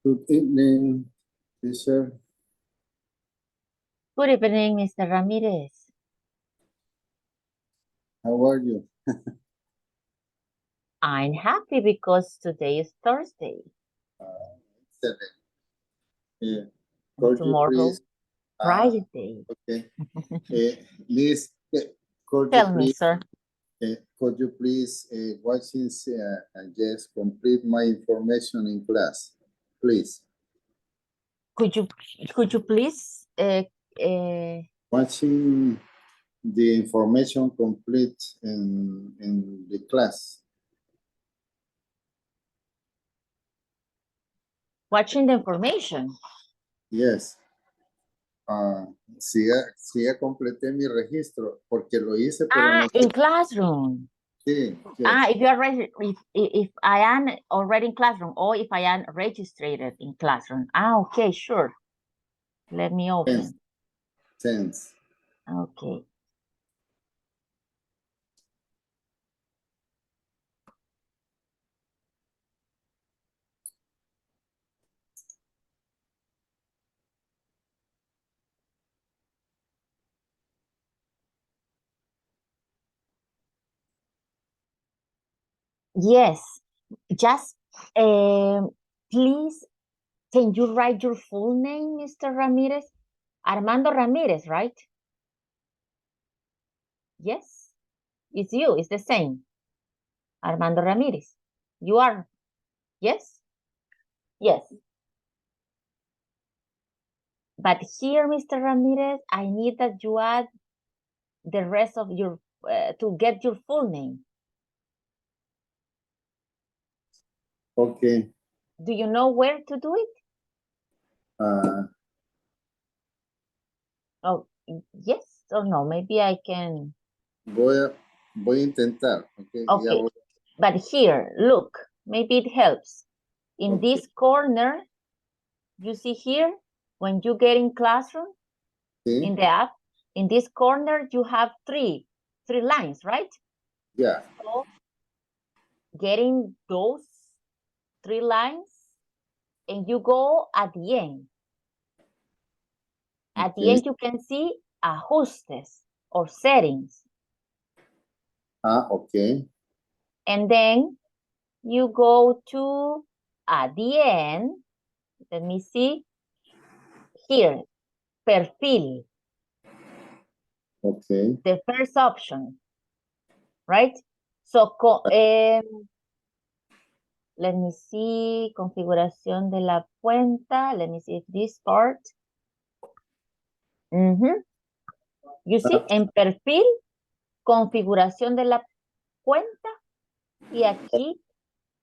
Good evening, teacher. Good evening, Mr. Ramirez. How are you? I'm happy because today is Thursday. Excellent. Yeah. And Could you tomorrow, please? Friday. Okay. Miss, could Tell you me, please? sir. Could you please, watching and just complete my information in class, please? Could you please Watching the information complete in the class. watching the information? Yes. Sí, ya completé mi registro porque lo hice, pero no sé. In classroom. Sí, yes. If you are ready, if I am already in classroom or if I am registered in classroom. Okay, sure. Let me open. Sense. Okay. Yes, just please, can you write your full name, Mr. Ramirez? Armando Ramirez, right? Yes, it's you, it's the same. Armando Ramirez. You are, yes? Yes. But here, Mr. Ramirez, I need that you add the rest of your, to get your full name. Okay. Do you know where to do it? Oh, yes or no? Maybe I can. Voy a intentar. Okay. Okay, but here, look, maybe it helps. In Okay. this corner, you see here, when you get in classroom, Sí. in the app, in this corner, you have three lines, right? Yeah. So, getting those 3 lines, and you go at the end. At the end, you can see ajustes or settings. Okay. And then you go to, at the end, let me see, here, perfil. Okay. The first option, right? So, let me see, configuración de la cuenta. Let me see this part. You see, en perfil, configuración de la cuenta, y aquí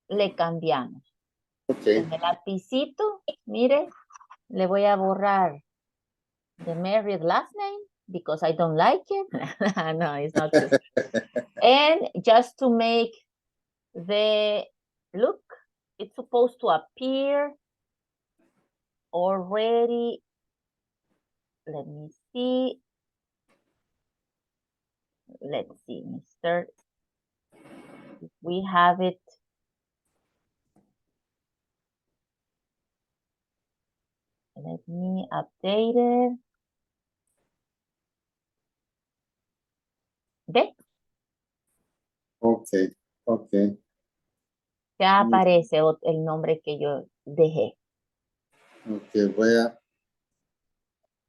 le cambiamos. Okay. Con el lapicito, mire, le voy a borrar the married last name because I don't like it. No, it's not true. And just to make the look, it's supposed to appear already. Let me see. Let's see, Mr. We have it. Let me update it. ¿Ve? Okay. Okay. Ya aparece el nombre que yo dejé. Okay.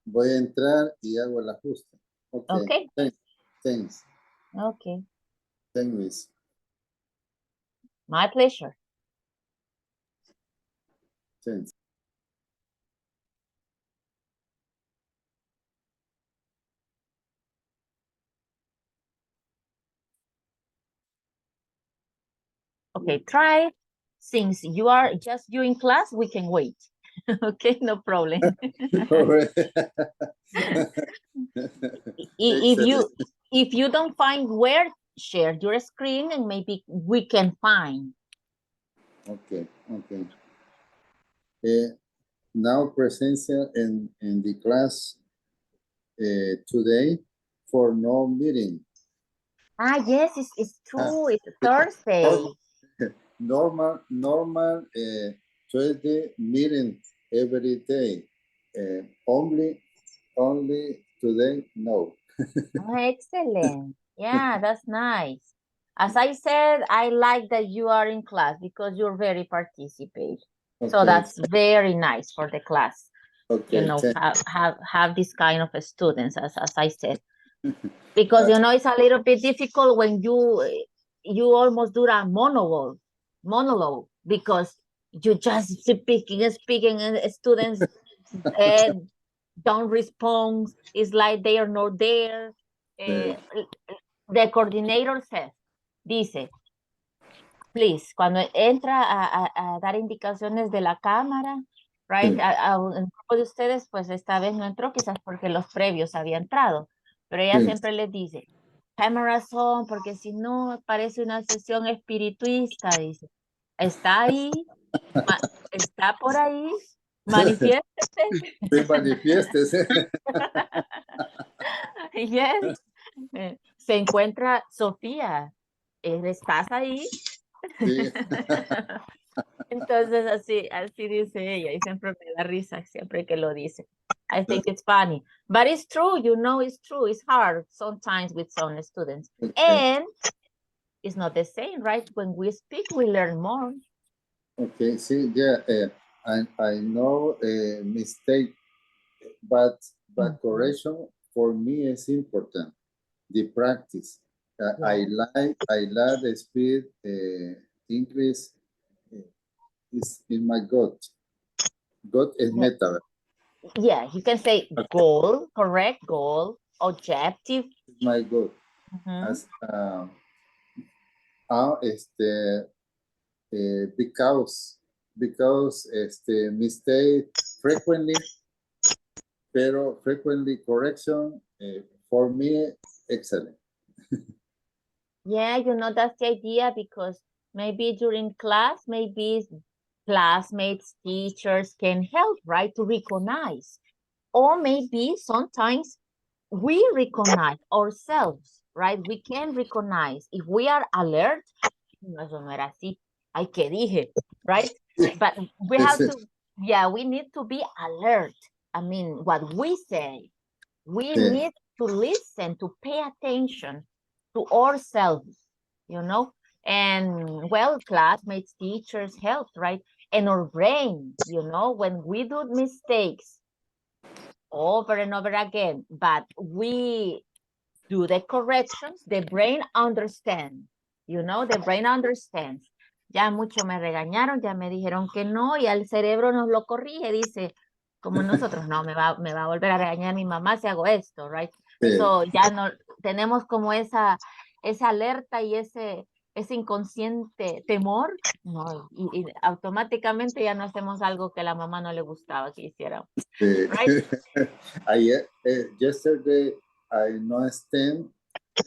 Voy a entrar y hago el ajuste. Okay. Okay. Thanks. Okay. Thanks. My pleasure. Thanks. Okay, try. Since you are just you in class, we can wait. Okay, no problem. If you don't find where, share your screen and maybe we can find. Okay. Okay. Now presencia in the class today for no meeting. Yes, it's true. It's Thursday. Normal 20 meetings every day. Only today, no. Oh, excellent. Yeah, that's nice. As I said, I like that you are in class because you're very participate. So Okay, that's very nice for the class. You okay, know, thanks. have this kind of students, as I said. Because you know it's a little bit difficult when you almost do a monologue because you just speaking and students uh, don't respond. It's like they are not there. Eh, The coordinator says, dice, please, cuando entra a dar indicaciones de la cámara, right, sí, el grupo de ustedes, pues esta vez no entró, quizás porque los previos había entrado, pero ella sí. siempre les dice, cameras on, porque si no parece una sesión espirituista, dice, está ahí, está por ahí, manifiéstese. Sí, manifiéstese. Yes. Se encuentra Sofía, ¿estás ahí? Sí. Entonces así dice ella y siempre me da risa siempre que lo dice. I think it's funny, but it's true, you know, it's true. It's hard sometimes with some students, Okay. and it's not the same, right? When we speak, we learn more. Okay, see, yeah, I know a mistake, but correction for me is important. The practice. Yeah. I like the speed increase is in my gut. Gut is Yeah. meta. Yeah, you can say Okay. goal, correct, goal, objective. My gut. Mhm. As because mistake frequently, pero frequently correction for me excellent. Yeah, you know, that's the idea because maybe during class, maybe classmates, teachers can help, right, to recognize. Or maybe sometimes we recognize ourselves, right? We can recognize if we are alert. No, eso no era así. Ay, ¿qué dije? Right? But we have to, yeah, we need to be alert. I mean, what we say, we Yeah. need to listen, to pay attention to ourselves, you know? And well, classmates, teachers help, right? And our brain, you know, when we do mistakes over and over again, but we do the corrections, the brain understands, you know, the brain understands. Ya mucho me regañaron, ya me dijeron que no, y al cerebro nos lo corrige, dice, como nosotros, no, me va a volver a regañar mi mamá si hago esto, right? Yeah. So ya no, tenemos como esa alerta y ese inconsciente temor, no, y automáticamente ya no hacemos algo que a la mamá no le gustaba que hiciéramos, right? Yesterday I understand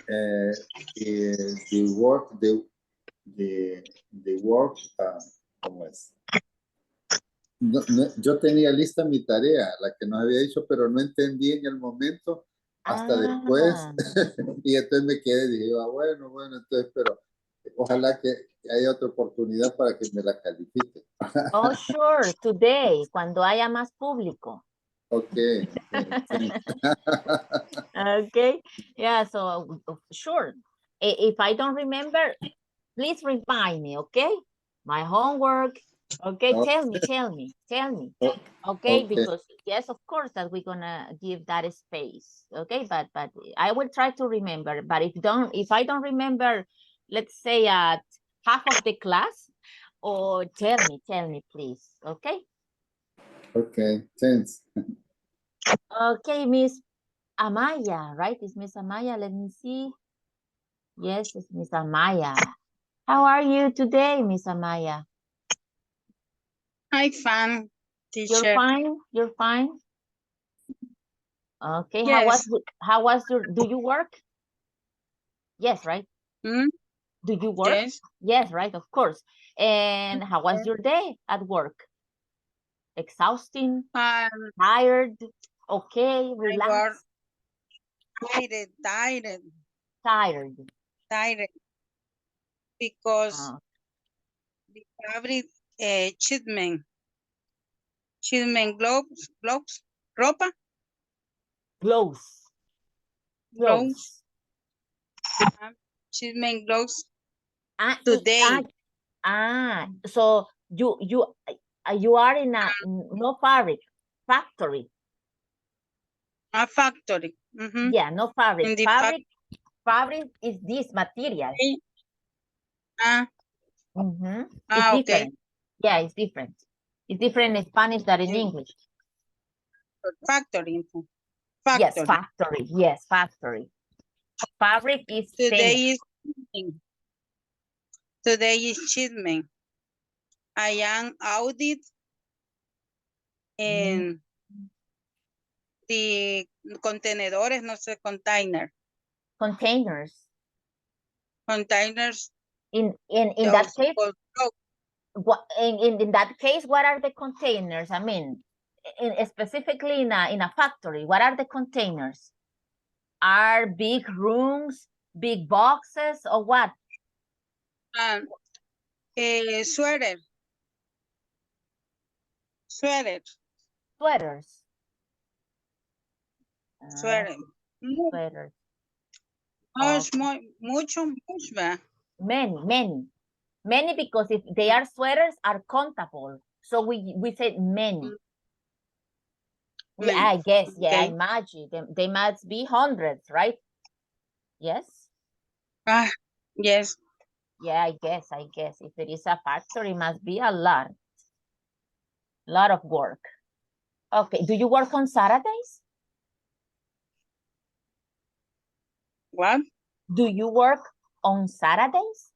the work the work ¿cómo es? Yo tenía lista mi tarea, la que nos había dicho, pero no entendí en el momento hasta después y entonces me quedé y dije, bueno, entonces, pero ojalá que haya otra oportunidad para que me la califique. Oh, sure, today, cuando haya más público. Okay. Okay, yeah, so sure. If I don't remember, please remind me, okay? My homework, okay? Oh, Tell me. oh, Okay, okay. because yes, of course that we're gonna give that space, okay? But I will try to remember. But if I don't remember, let's say at half of the class, or tell me, please, okay? Okay, thanks. Okay, Miss Amaya, right? It's Miss Amaya. Let me see. Yes, it's Miss Amaya. How are you today, Miss Amaya? Hi, fine, You're teacher. fine? You're fine? Okay, Yes. how was your, do you work? Yes, right? Hmm? Do you work? Yes. Yes, right, of course. And how was your day at work? Exhausting? Tired? Okay, I got relaxed? Tired. because the fabric treatment chismen gloves, ropa, Gloves. gloves, chismen gloves, Ah, today. So you are in a no fabric factory. A factory. Yeah, no fabric. In the Fabric is this material. It's okay. different. Yeah, it's different. It's different in Spanish than in English. Factory. Yes, factory. Yes, factory. Fabric is Today is chismen. I am audit en the contenedores, no sé, containers. Containers. In that case, in that case, what are the containers? I mean, specifically in a factory, what are the containers? Are big rooms, big boxes, or what? Sweater. Sweaters. Sweaters. Sweater. Sweaters. Mucho, Many, because if they are sweaters, are countable. So we say many. Yeah, I guess. Yeah, I imagine they must be hundreds, right? Yes. Yes. Yeah, I guess. If it is a factory, it must be a lot of work. Okay. Do you work on Saturdays? What? Do you work on Saturdays?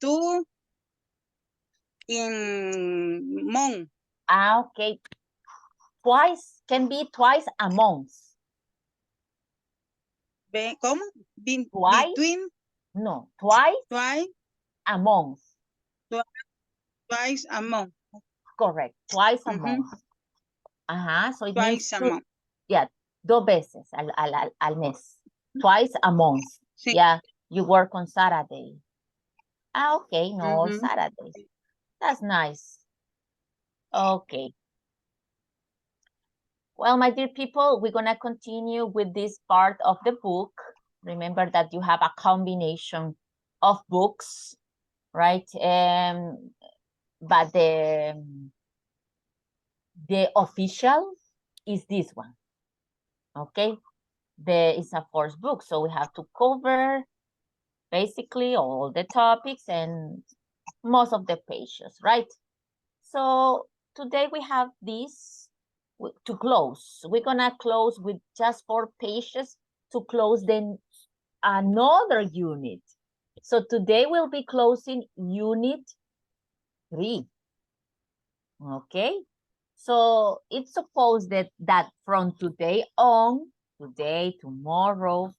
Two in month. Okay. Twice can be twice a month. ¿Cómo? Twice? Between? No, twice a month. Twice a month. Correct. Twice a month. So it twice means a month. Yeah, 2 veces al mes. Twice a month. Sí. Yeah, you work on Saturday. Okay, no, all Saturdays. That's nice. Okay. Well, my dear people, we're gonna continue with this part of the book. Remember that you have a combination of books, right? But the official is this one, okay? It's a first book, so we have to cover basically all the topics and most of the pages, right? So today we have this to close. We're gonna close with just 4 pages to close then another unit. So today we'll be closing unit 3. Okay, so it's supposed that from today on, today, tomorrow,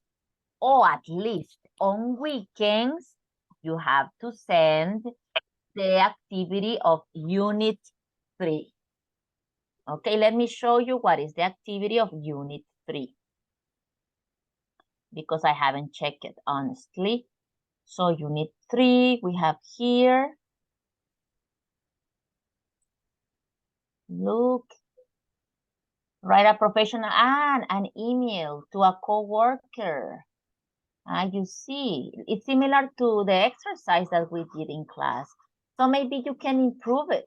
or at least on weekends, you have to send the activity of unit 3. Okay, let me show you what is the activity of unit 3. Because I haven't checked it, honestly. So unit 3, we have here. Look. Write a professional and an email to a coworker. You see, it's similar to the exercise that we did in class. So maybe you can improve it.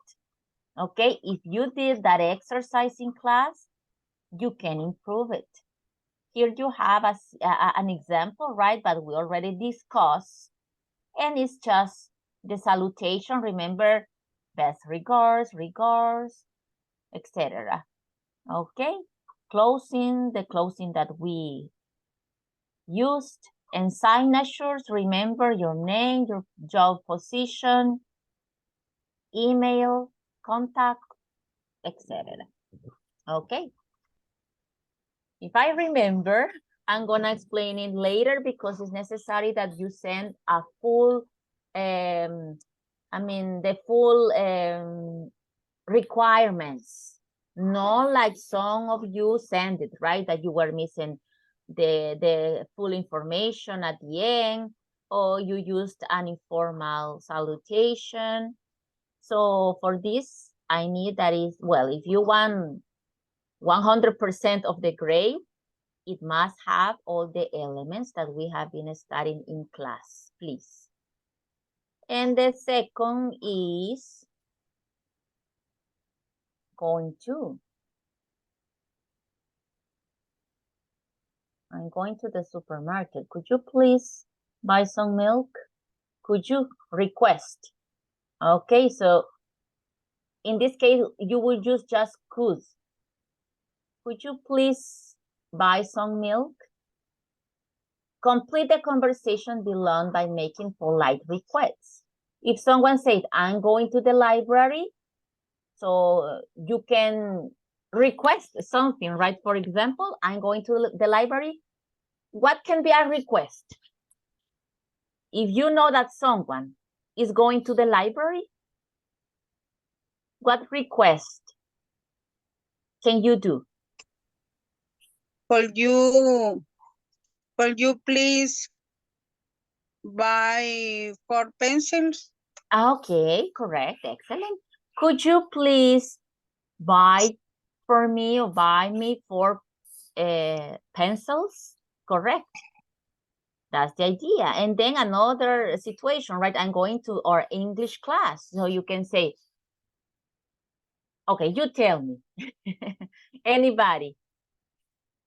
Okay, if you did that exercise in class, you can improve it. Here you have an example, right? But we already discussed. And it's just the salutation. Remember, best regards, etc. Okay, the closing that we used. And signatures, remember your name, your job position, email, contact, etc. Okay. If I remember, I'm gonna explain it later because it's necessary that you send a full, the full requirements. Not like some of you send it, right? That you were missing the full information at the end, or you used an informal salutation. So for this, I need that is, well, if you want 100% of the grade, it must have all the elements that we have been studying in class, please. And the second is going to. I'm going to the supermarket. Could you please buy some milk? Could you request? Okay, so in this case, you would use just could. Could you please buy some milk? Complete the conversation below by making polite requests. If someone said, I'm going to the library, so you can request something, right? For example, I'm going to the library. What can be a request? If you know that someone is going to the library, what request can you do? Could you please buy 4 pencils? Okay, correct, excellent. Could you please buy for me or buy me 4 pencils? Correct. That's the idea. And then another situation, right? I'm going to our English class. So you can say, okay, you tell me. Anybody,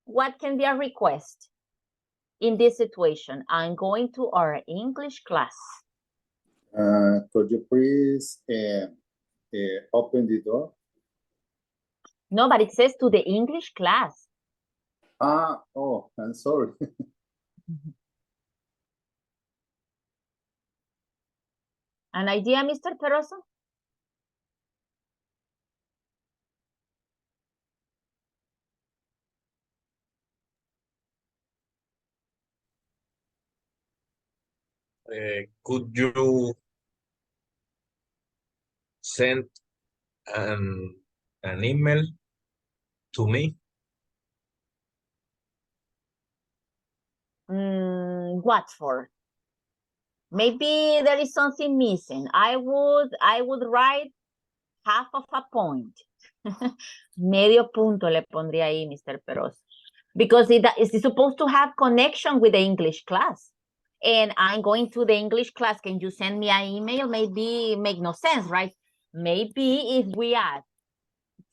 what can be a request in this situation? I'm going to our English class. Could you please open the door? No, but it says to the English class. Oh, I'm sorry. An idea, Mr. Peroso? Could you send an email to me? What for? Maybe there is something missing. I would write half of a point. Medio punto le pondría ahí, Mr. Peroso. Because it's supposed to have connection with the English class. And I'm going to the English class. Can you send me an email? Maybe make no sense, right? Maybe if we add,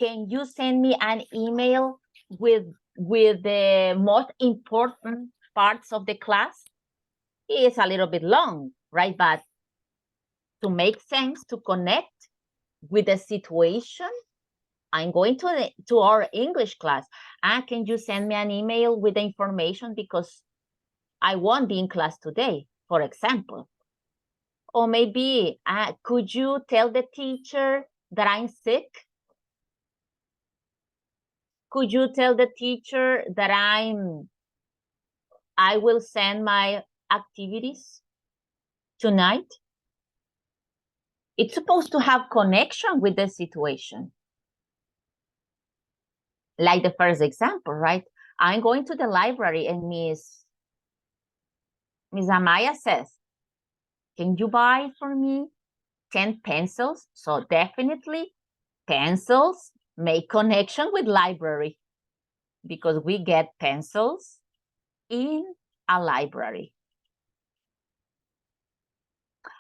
can you send me an email with the most important parts of the class? It's a little bit long, right? But to make sense, to connect with the situation, I'm going to our English class. Can you send me an email with the information because I won't be in class today, for example? Or maybe, could you tell the teacher that I'm sick? Could you tell the teacher that I will send my activities tonight? It's supposed to have connection with the situation. Like the first example, right? I'm going to the library and Miss Amaya says, can you buy for me 10 pencils? So definitely pencils make connection with library because we get pencils in a library.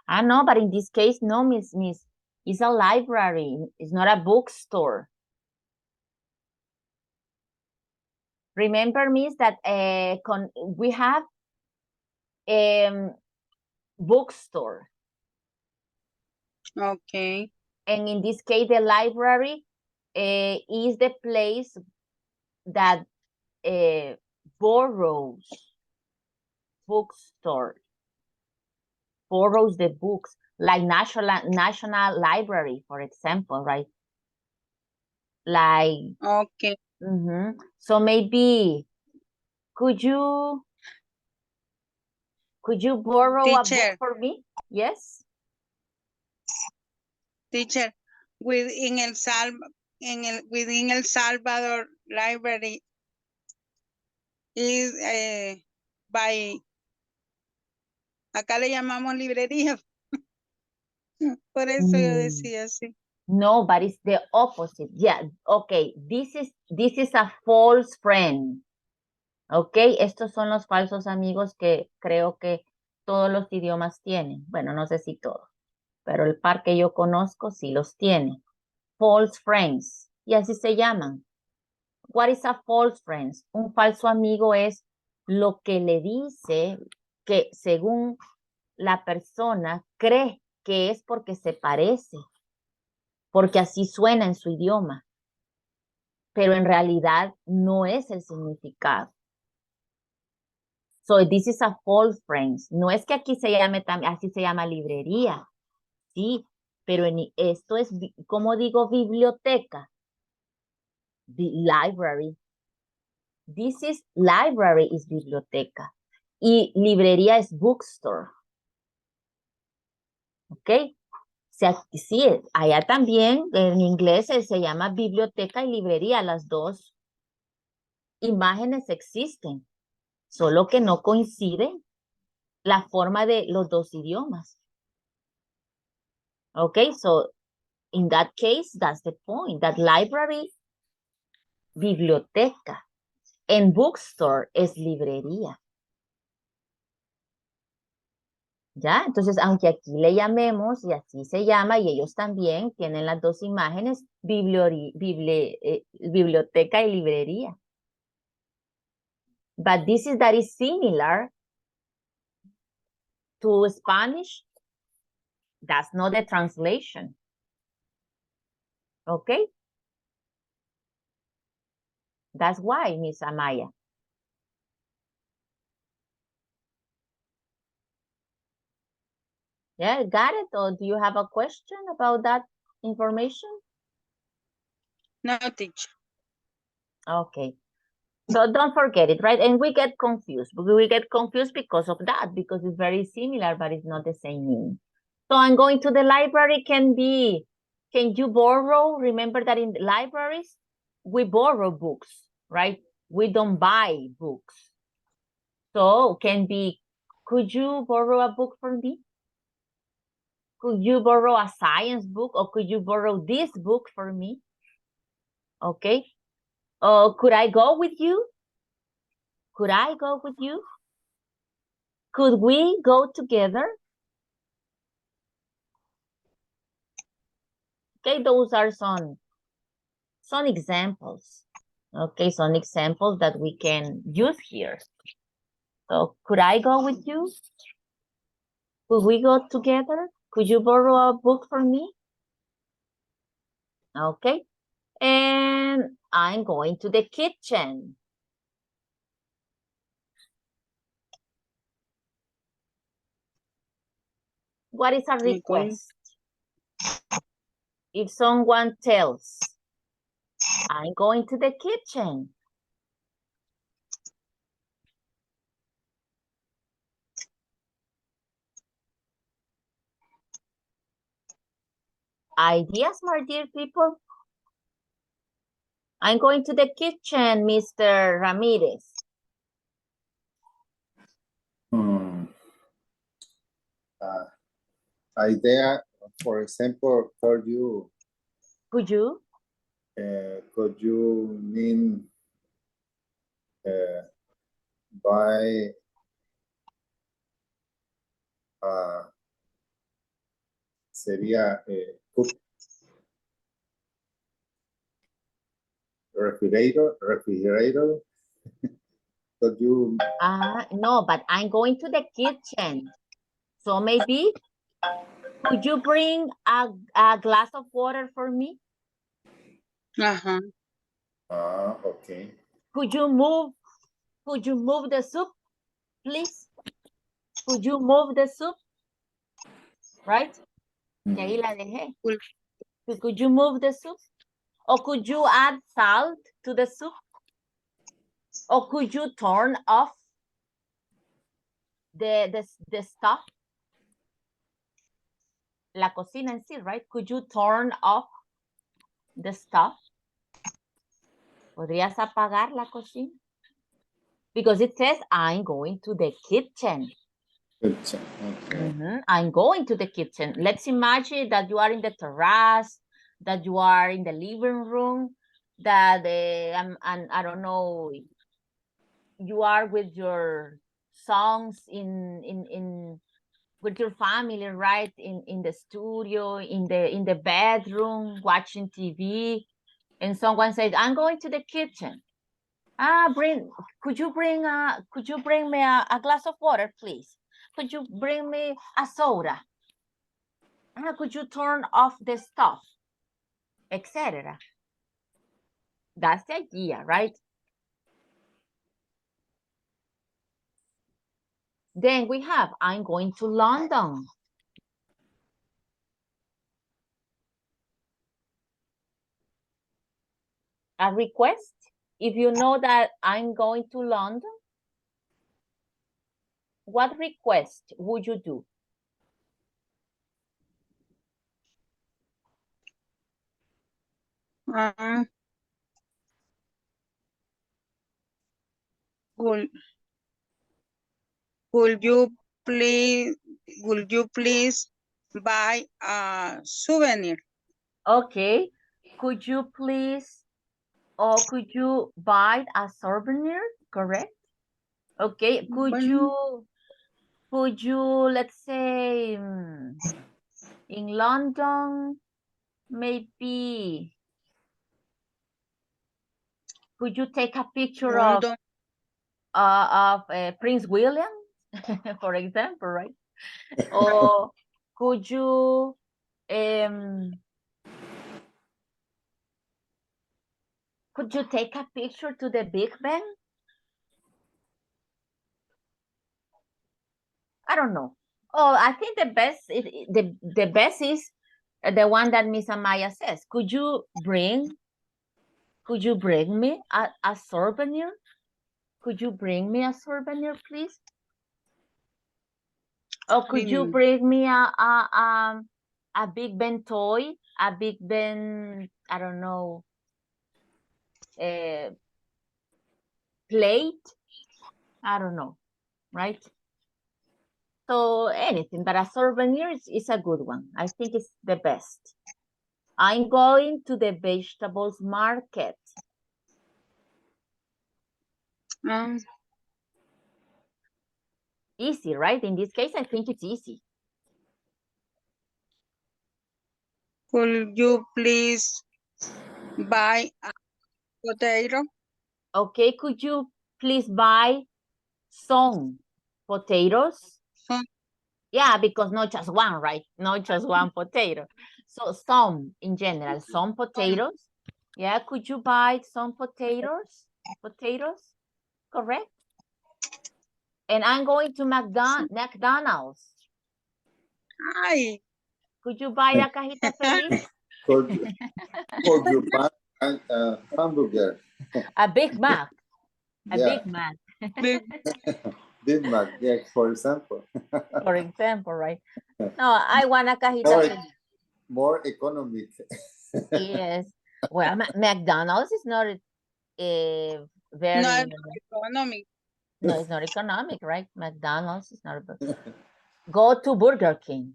I know, but in this case, no, Miss, it's a library. It's not a bookstore. Remember, Miss, that we have bookstore. Okay. And in this case, the library is the place that borrows bookstore, borrows the books, like National Library, for example, right? Like, Okay. So maybe, could you borrow a book for me? Yes. Teacher, within El Salvador Library, is by, acá le llamamos librería. Por eso yo decía así. No, but it's the opposite. Yeah, okay. This is a false friend. Okay, estos son los falsos amigos que creo que todos los idiomas tienen. Bueno, no sé si todos, pero el par que yo conozco sí los tiene. False friends. Y así se llaman. What is a false friend? Un falso amigo es lo que le dice que según la persona cree que es porque se parece, porque así suena en su idioma, pero en realidad no es el significado. So this is a false friend. No es que aquí se llame también, así se llama librería, sí, pero esto es, como digo, biblioteca, library. This is library is biblioteca y librería es bookstore. ¿Ok? Sí, allá también en inglés se llama biblioteca y librería, las dos imágenes existen, solo que no coinciden la forma de los dos idiomas. Okay, so in that case, that's the point, that library, biblioteca, and bookstore es librería. ¿Ya? Entonces, aunque aquí le llamemos, y así se llama, y ellos también tienen las dos imágenes, biblioteca y librería. But that is similar to Spanish. That's not the translation. Okay? That's why, Miss Amaya. Yeah, got it? Or do you have a question about that information? No, teacher. Okay. So don't forget it, right? And we get confused. We get confused because of that, because it's very similar, but it's not the same meaning. So I'm going to the library can you borrow? Remember that in the libraries, we borrow books, right? We don't buy books. So can be, could you borrow a book from me? Could you borrow a science book or could you borrow this book for me? Okay. Could I go with you? Could I go with you? Could we go together? Okay, those are some examples. Okay, some examples that we can use here. So could I go with you? Could we go together? Could you borrow a book for me? Okay, and I'm going to the kitchen. What is a request? If someone tells, I'm going to the kitchen. Ideas, my dear people? I'm going to the kitchen, Mr. Ramirez. Idea, for example, could you mean buy sería cook refrigerator. Could you? No, but I'm going to the kitchen. So maybe, could you bring a glass of water for me? Okay. Could you move the soup, please? Could you move the soup? Right? Y ahí la dejé. Could you move the soup? Or could you add salt to the soup? Or could you turn off the stuff? La cocina en sí, right? Could you turn off the stuff? ¿Podrías apagar la cocina? Because it says I'm going to the kitchen. Kitchen. Okay. I'm going to the kitchen. Let's imagine that you are in the terrace, that you are in the living room, that and I don't know, you are with your songs in with your family, right? In the studio, in the bedroom, watching TV, and someone says, "I'm going to the kitchen." Could you bring me a glass of water, please? Could you bring me a soda? Could you turn off the stove, etc. That's the idea, right? Then we have, I'm going to London. A request. If you know that I'm going to London, what request would you do? Would, would you please buy a souvenir? Okay. Could you please, or could you buy a souvenir? Correct. Okay. Could you, let's say, in London, maybe, could you take a picture London. of Prince William, for example, right? Or could you take a picture to the Big Ben? I don't know. Oh, I think the best the best is the one that Miss Amaya says. Could you bring me a souvenir? Could you bring me a souvenir, please? Or could you bring me a Big Ben toy, a Big Ben, I don't know, plate? I don't know, right? So anything, but a souvenir is a good one. I think it's the best. I'm going to the vegetables market. Easy, right? In this case, I think it's easy. Could you please buy a potato? Okay, could you please buy some potatoes? Yeah, because not just one, right? Not just one potato. So some in general, some potatoes. Yeah, could you buy some potatoes? Potatoes, correct? And I'm going to McDonald's. Ay. Could you buy a cajita feliz? Could you buy a hamburger? A Big Mac. A Yeah. Big Mac. Big Mac, yeah, for example. For example, right? No, I want a cajita feliz. More economic. Yes. Well, McDonald's is not very... Not economic. No, it's not economic, right? McDonald's is not... Go to Burger King.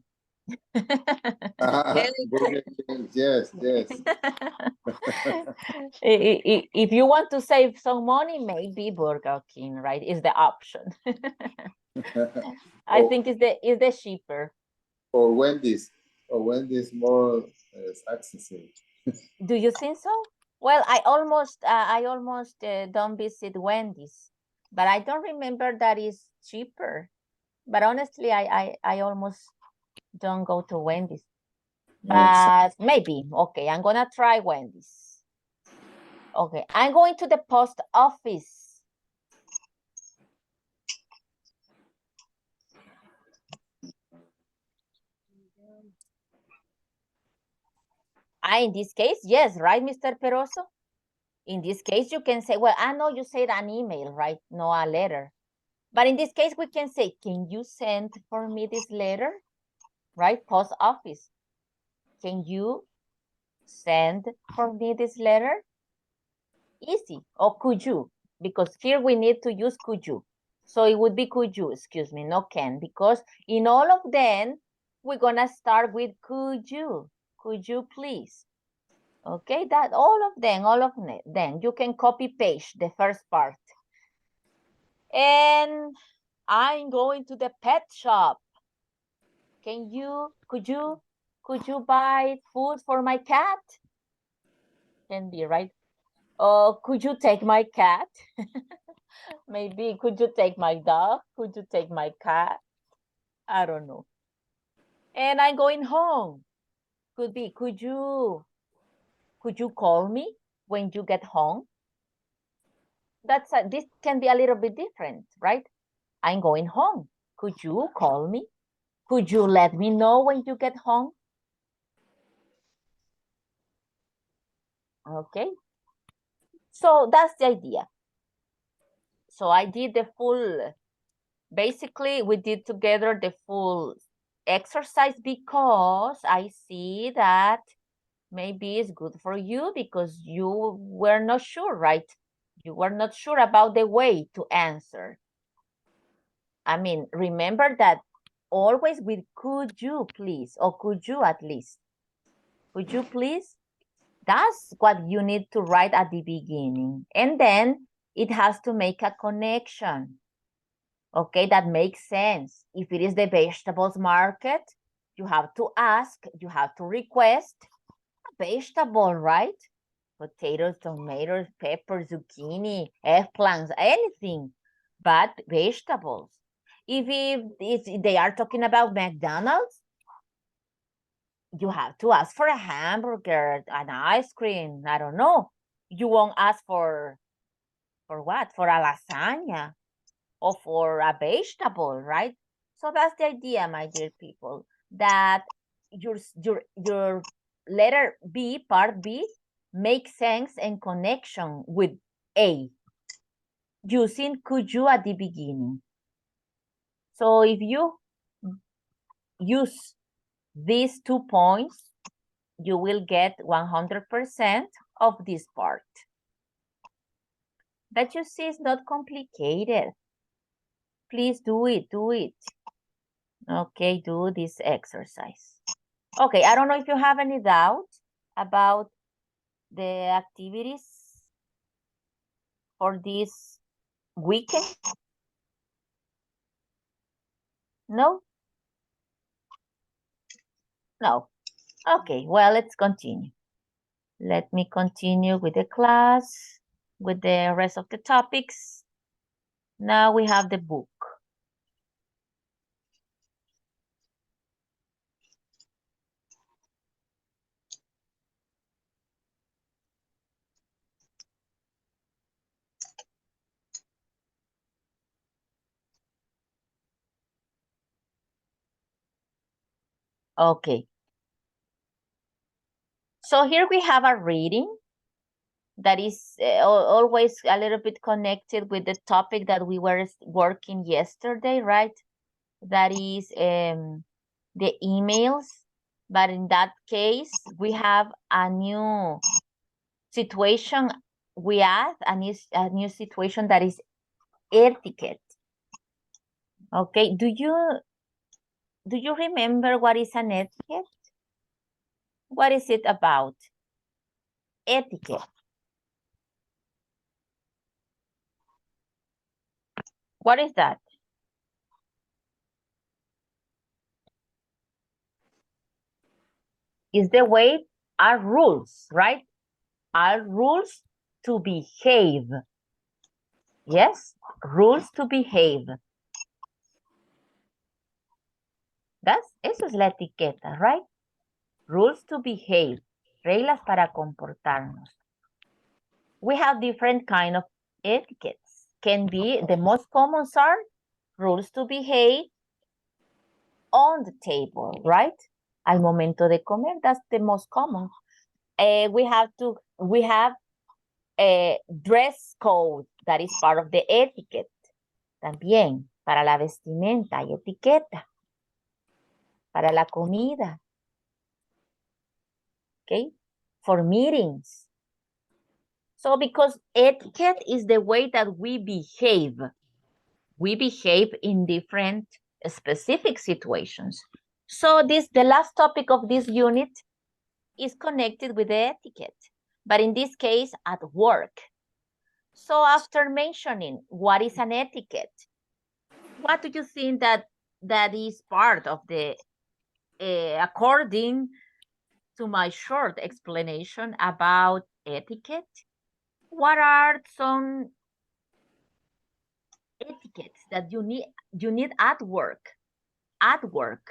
Burger King, yes. If you want to save some money, maybe Burger King, right? Is the option. I think it's the cheaper. Or Wendy's. Or Wendy's more accessible. Do you think so? Well, I almost don't visit Wendy's, but I don't remember that is cheaper. But honestly, I almost don't go to Wendy's. But maybe, okay, I'm gonna try Wendy's. Okay, I'm going to the post office. In this case, yes, right, Mr. Peroso? In this case, you can say, well, I know you said an email, right? No, a letter. But in this case, we can say, can you send for me this letter? Right, post office. Can you send for me this letter? Easy. Or could you? because here we need to use could you. So it would be could you, excuse me, no can, because in all of them, we're gonna start with could you please? Okay, that all of them, you can copy paste the first part. And I'm going to the pet shop. Could you buy food for my cat? Can be, right? Could you take my cat? Maybe, could you take my dog? Could you take my cat? I don't know. And I'm going home. Could be, could you call me when you get home? This can be a little bit different, right? I'm going home. Could you call me? Could you let me know when you get home? Okay. So that's the idea. So I did the full, basically we did together the full exercise because I see that maybe it's good for you because you were not sure, right? You were not sure about the way to answer. I mean, remember that always with could you please, or could you at least. Could you please? That's what you need to write at the beginning. And then it has to make a connection. Okay, that makes sense. If it is the vegetables market, you have to ask, you have to request a vegetable, right? Potatoes, tomatoes, peppers, zucchini, eggplants, anything but vegetables. If they are talking about McDonald's, you have to ask for a hamburger, an ice cream, I don't know. You won't ask for what? For a lasagna or for a vegetable, right? So that's the idea, my dear people, that your letter B, part B, makes sense and connection with A, using could you at the beginning. So if you use these 2 points, you will get 100% of this part. That you see is not complicated. Please do it. Okay, do this exercise. Okay, I don't know if you have any doubt about the activities for this weekend. No? No. Okay, well, let's continue. Let me continue with the class, with the rest of the topics. Now we have the book. Okay. So here we have a reading that is always a little bit connected with the topic that we were working yesterday, right? That is the emails. But in that case, we have a new situation. We add a new situation that is etiquette. Okay, do you remember what is an etiquette? What is it about? Etiquette. What is that? Is the way, are rules, right? Are rules to behave. Yes, rules to behave. Eso es la etiqueta, right? Rules to behave. Reglas para comportarnos. We have different kind of etiquettes. Can be, the most common are rules to behave on the table, right? Al momento de comer, that's the most common. We have a dress code that is part of the etiquette. También, para la vestimenta hay etiqueta. Para la comida. Okay? For meetings. So because etiquette is the way that we behave. We behave in different specific situations. So the last topic of this unit is connected with the etiquette, but in this case at work. So after mentioning what is an etiquette, what do you think that is part of the, according to my short explanation about etiquette, what are some etiquettes that you need at work? At work.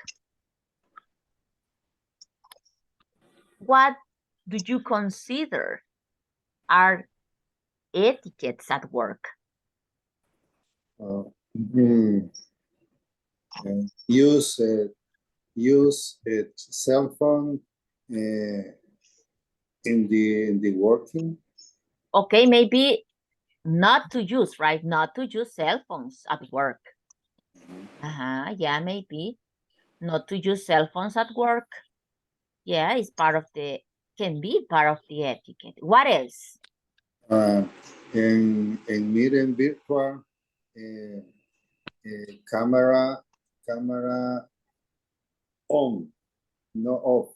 What do you consider are etiquettes at work? Use cell phone in the working. Okay, maybe not to use, right? Not to use cell phones at work. Yeah, maybe not to use cell phones at work. Yeah, it's can be part of the etiquette. What else? En meeting virtual, camera on, no off.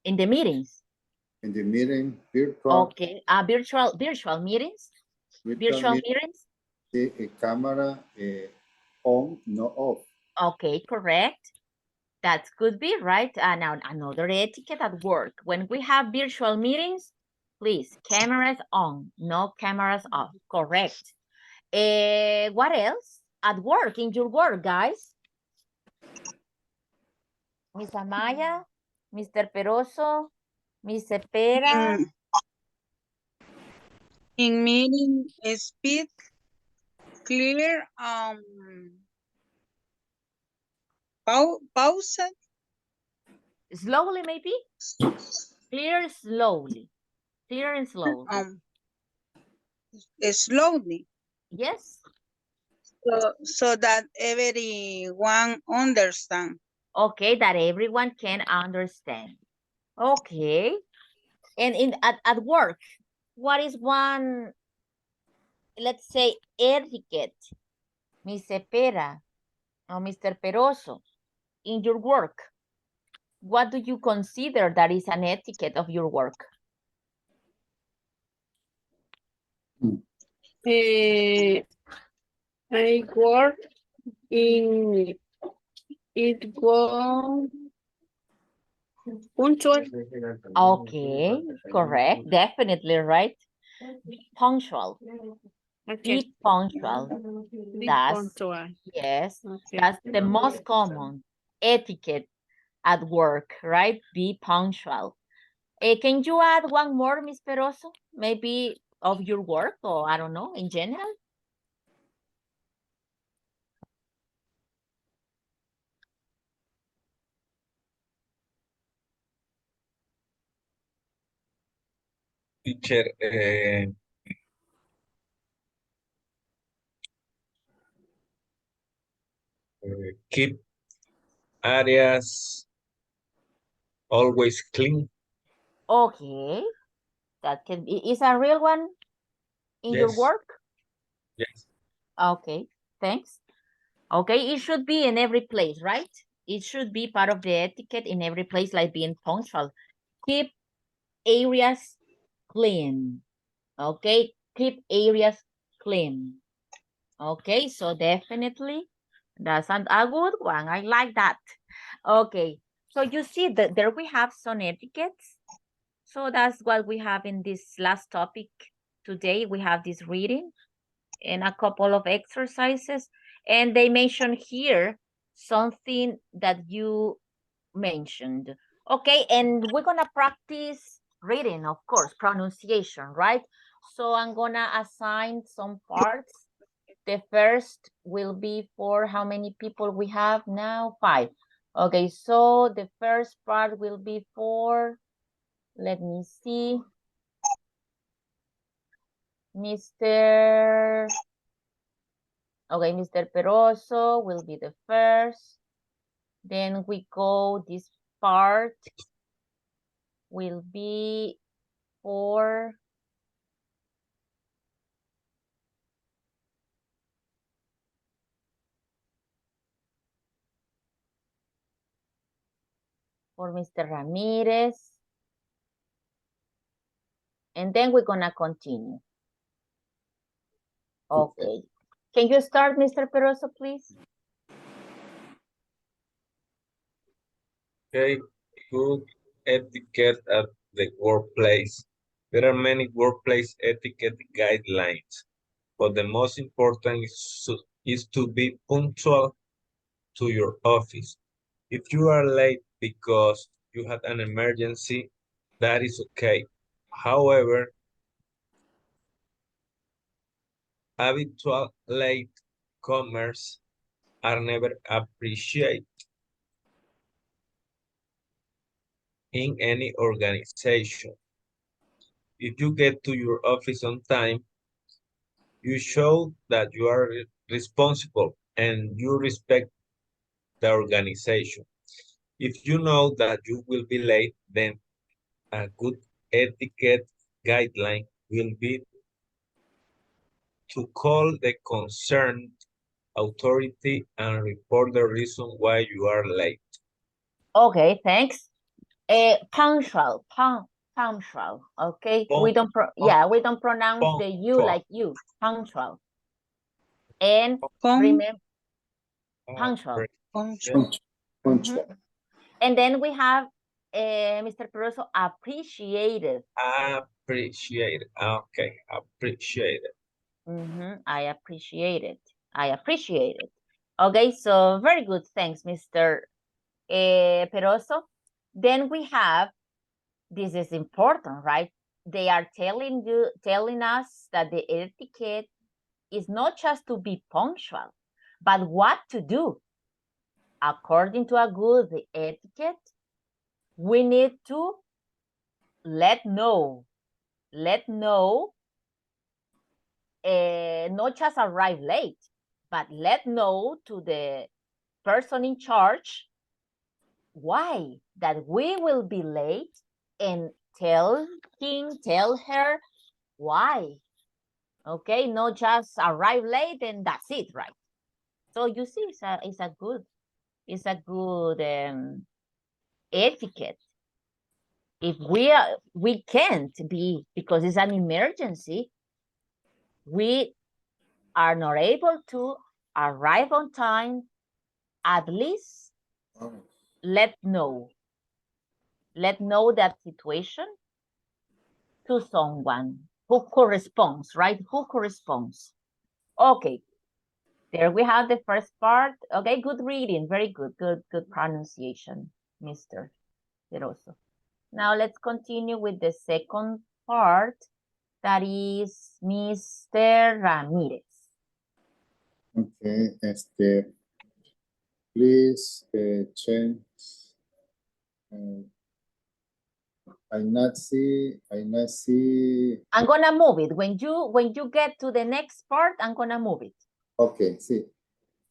In the meetings. In the meeting virtual. Okay, virtual meetings. Virtual meetings. The camera on, no off. Okay, correct. That could be right. Now another etiquette at work. When we have virtual meetings, please, cameras on, no cameras off. Correct. What else? At work, in your work, guys? Miss Amaya, Mr. Peroso, Miss Cepera. In meeting, speed, clear, pause. Slowly, maybe? Clear slowly. Clear and slowly. Slowly. Yes. So that everyone understand. Okay, that everyone can understand. Okay. And at work, what is one, let's say, etiquette, Miss Cepera or Mr. Peroso, in your work? What do you consider that is an etiquette of your work? I work in it was punctual. Okay, correct. Definitely right. Punctual. Okay. Be punctual. Punctual. Yes, Okay. that's the most common etiquette at work, right? Be punctual. Can you add one more, Miss Peroso? Maybe of your work, or I don't know, in general? Teacher, keep areas always clean. Okay, that can be, is a real one in your Yes. work? Yes. Okay, thanks. Okay, it should be in every place, right? It should be part of the etiquette in every place, like being punctual. Keep areas clean. Okay, keep areas clean. Okay, so definitely that's a good one. I like that. Okay, so you see that there we have some etiquettes. So that's what we have in this last topic today. We have this reading and a couple of exercises, and they mention here something that you mentioned. Okay, and we're gonna practice reading, of course, pronunciation, right? So I'm gonna assign some parts. The first will be for how many people we have now? 5. Okay, so the first part will be for, let me see, Mr. Okay, Mr. Peroso will be the first. Then we go, this part will be for for Mr. Ramirez. And then we're gonna continue. Okay. Can you start, Mr. Peroso, please? Okay, good etiquette at the workplace. There are many workplace etiquette guidelines, but the most important is to be punctual to your office. If you are late because you had an emergency, that is okay. However, habitual late comers are never appreciated in any organization. If you get to your office on time, you show that you are responsible and you respect the organization. If you know that you will be late, then a good etiquette guideline will be to call the concerned authority and report the reason why you are late. Okay, thanks. Punctual, punctual. Okay, we don't pronounce the U like you. Punctual. And remember, punctual. Punctual. And then we have Mr. Peroso, appreciated. Appreciated. Okay, appreciated. I appreciate it. I appreciate it. Okay, so very good. Thanks, Mr. Peroso. Then we have, this is important, right? They are telling us that the etiquette is not just to be punctual, but what to do. According to a good etiquette, we need to let know, not just arrive late, but let know to the person in charge why that we will be late, and tell him, tell her why. Okay, not just arrive late and that's it, right? So you see, it's a good etiquette. If we can't be, because it's an emergency, we are not able to arrive on time, at least let know that situation to someone who corresponds, right? Who corresponds. Okay, there we have the first part. Okay, good reading, very good pronunciation, Mr. Peroso. Now let's continue with the second part, that is Mr. Ramirez. Okay, please change. I not see. I'm gonna move it. When you get to the next part, I'm gonna move it. Okay, see.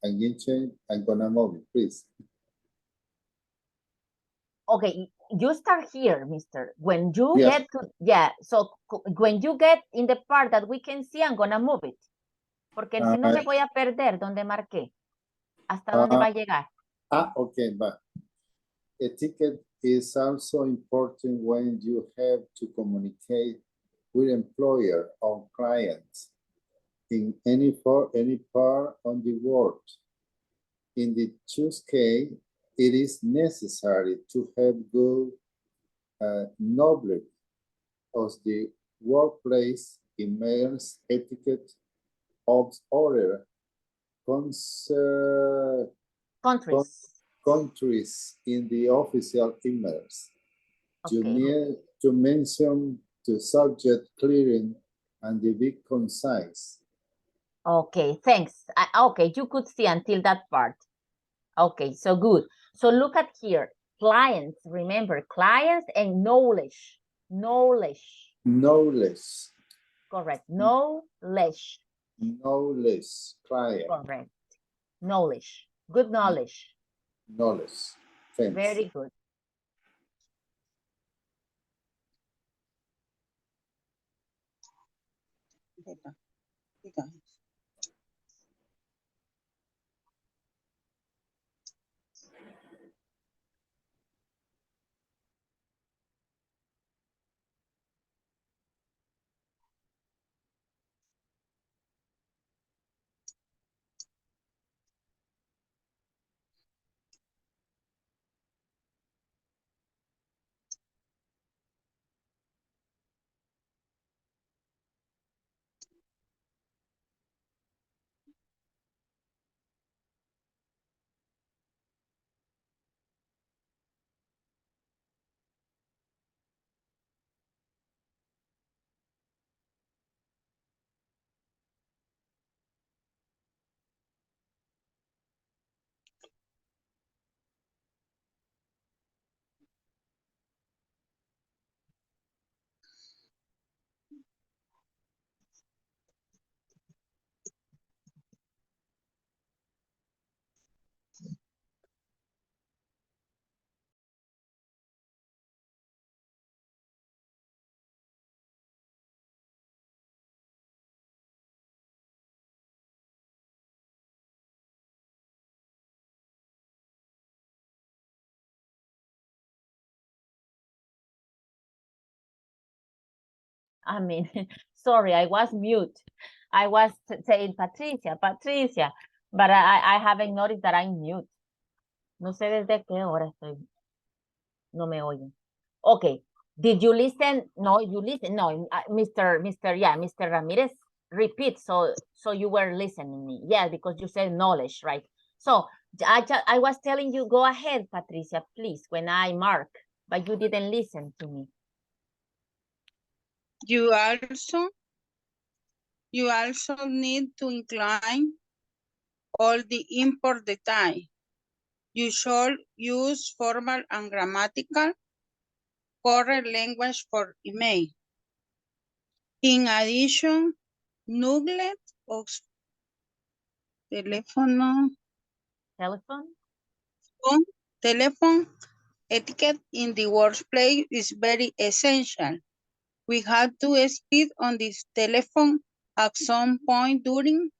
I'm gonna move it, please. Okay, you start here, mister. When you get to, so when you get in the part that we can see, I'm gonna move it. Porque si no me voy a perder donde marqué. ¿Hasta dónde va a llegar? Okay, but etiquette is also important when you have to communicate with employer or clients in any part on the world. In the choose case, it is necessary to have good knowledge of the workplace emails etiquette of other countries in the official emails. Okay. You need to mention the subject clearing and the big concise. Okay, thanks. Okay, you could see until that part. Okay, so good. So look at here. Clients, remember, clients and knowledge. Correct. Knowledge. Client. Correct. Knowledge. Good knowledge. Thanks. Very good. I mean, sorry, I was mute. I was saying Patricia, but I haven't noticed that I'm mute. No sé desde qué hora estoy. No me oyen. Okay. Did you listen? No, you listen. No, Mr. Ramirez, repeat. So you were listening me. Yeah, because you said knowledge, right? So I was telling you, go ahead, Patricia, please, when I mark, but you didn't listen to me. You also need to incline all the import the time. You should use formal and grammatical correct language for email. In addition, neglect of telephone etiquette in the workplace is very essential. We have to speak on this telephone at some point during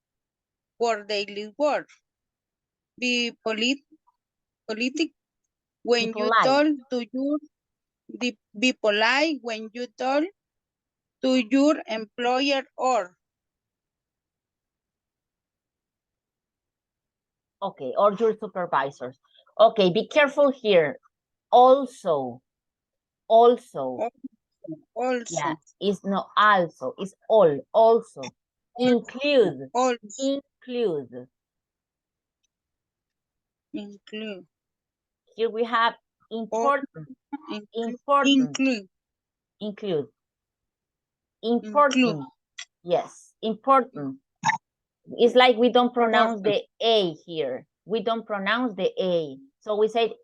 our daily work. Be politic when you talk to your be polite when you talk to your employer or your supervisors. Okay, be careful here. Also. Yeah, it's not also, it's all, also. Include. Here we have important. Include. Important. Yes, important. It's like we don't pronounce the A here. We don't pronounce the A. So we say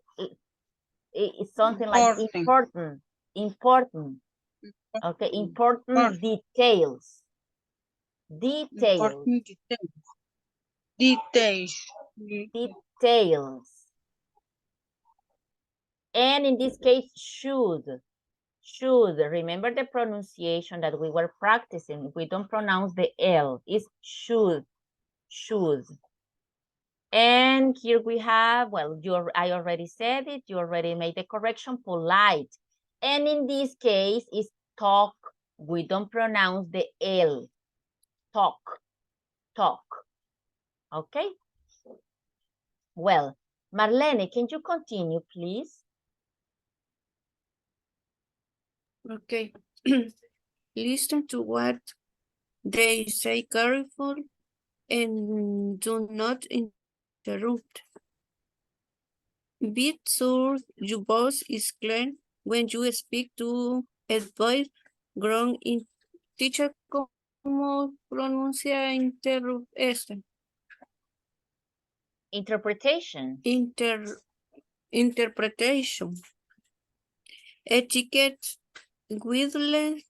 it's something like important. Okay, important details. Details. And in this case, should. Remember the pronunciation that we were practicing. We don't pronounce the L. It's should. And here we have, well, I already said it. You already made the correction, polite. And in this case, it's talk. We don't pronounce the L. Talk. Okay? Well, Marlene, can you continue, please? Okay. Listen to what they say carefully and do not interrupt. Be sure your voice is clear when you speak to advise grown in teacher cómo pronuncia Interpretation. Interpretation. Etiquette guidelines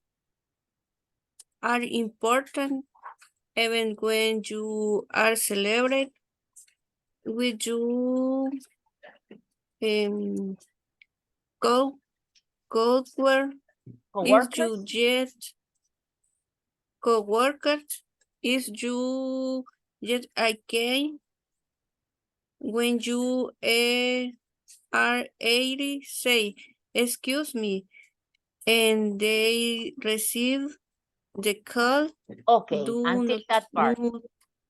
are important even when you are celebrated with your co-workers is you yet okay when you are 80 say excuse me and they receive the call. Okay, until that part.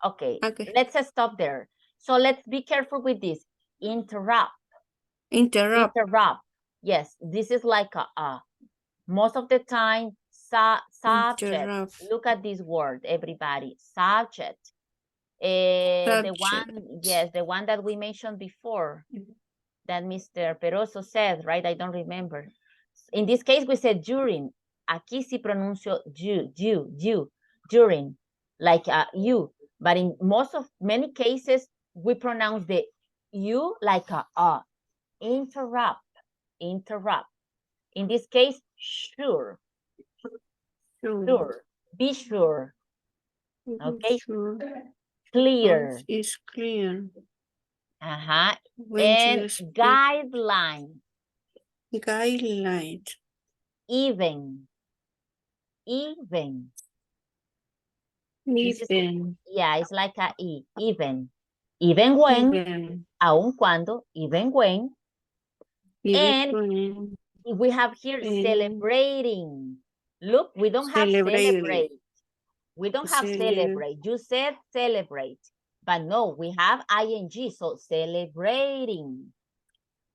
Okay, let's stop there. So let's be careful with this. Interrupt. Yes, this is like most of the time, subject. Look at this word, everybody. Subject. The one that we mentioned before, that Mr. Peroso said, right? I don't remember. In this case, we said during. Aquí sí pronuncio during, like you. But in many cases, we pronounce the you like a. Interrupt. In this case, sure. Be sure. Okay. Clear. Is clear. And guideline. Even. Yeah, it's like a E. Even when. Aun cuando. Even when. And we have here celebrating. Look, we don't have celebrate. We don't have celebrate. You said celebrate. But no, we have ing, so celebrating.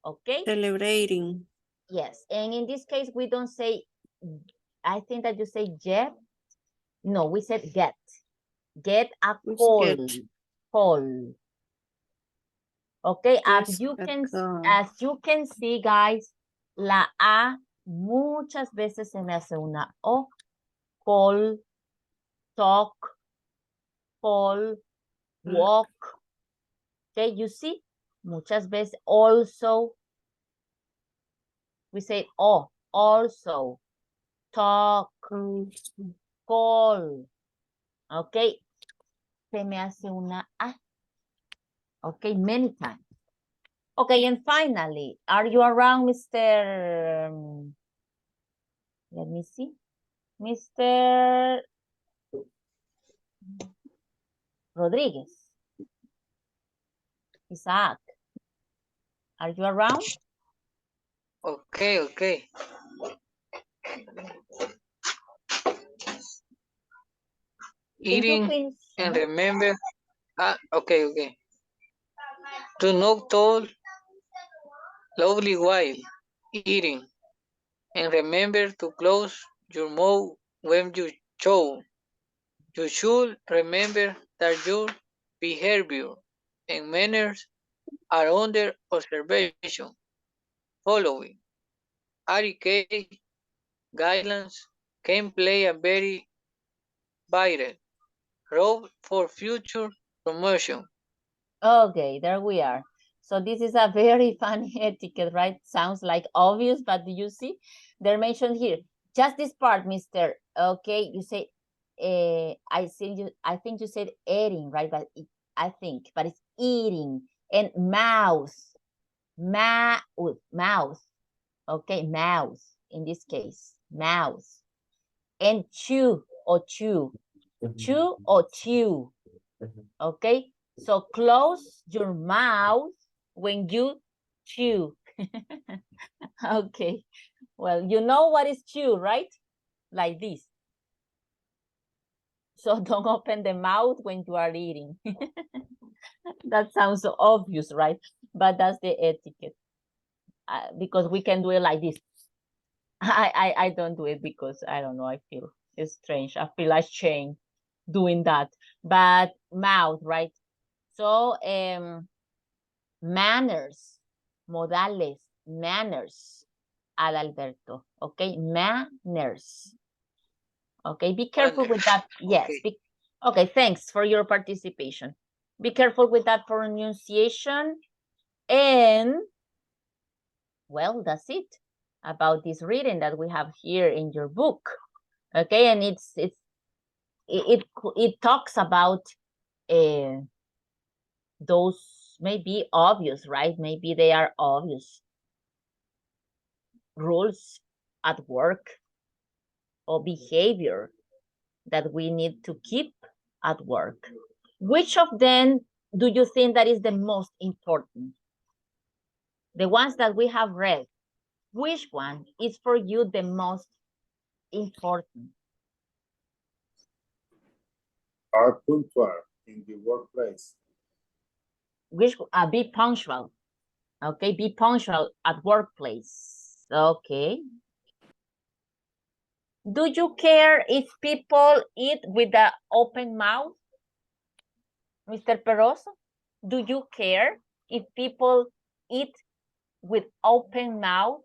Okay? Celebrating. Yes, and in this case, we don't say, I think that you say get. No, we said get. Get a call. Call. Okay, as you can see, guys, la A muchas veces se me hace una O. Call, talk, call, walk. Okay, you see, muchas veces also, we say O, also, talk, call. Okay, se me hace una A. Okay, many times. Okay, and finally, are you around, Mr. Let me see. Mr. Rodriguez. Isaac. Are you around? Okay. Eating and remember. Okay. Do not talk loudly while eating. And remember to close your mouth when you chew. You should remember that your behavior and manners are under observation. Following etiquette guidelines can play a very vital role for future promotion. Okay, there we are. So this is a very funny etiquette, right? Sounds like obvious, but do you see? They're mentioned here. Just this part, Mr. Okay, you say, I think you said eating, right? But but it's eating. And mouse. Mouse. Okay, mouse in this case, mouse. And chew or chew. Chew or chew. Okay, so close your mouth when you chew. Okay, well, you know what is chew, right? Like this. So don't open the mouth when you are eating. That sounds so obvious, right? But that's the etiquette. Because we can do it like this. I don't do it because I don't know, I feel it's strange. I feel ashamed doing that. But mouth, right? So manners, modales, manners, Adalberto. Okay, manners. Okay, be careful with that. Yes. Okay. Okay, thanks for your participation. Be careful with that pronunciation. And, well, that's it about this reading that we have here in your book. Okay, and it talks about those may be obvious, right? Maybe they are obvious rules at work or behavior that we need to keep at work. Which of them do you think that is the most important? The ones that we have read, which one is for you the most important? Are punctual in the workplace. Which be punctual. Okay, be punctual at workplace. Okay. Do you care if people eat with the open mouth? Mr. Peroso, do you care if people eat with open mouth?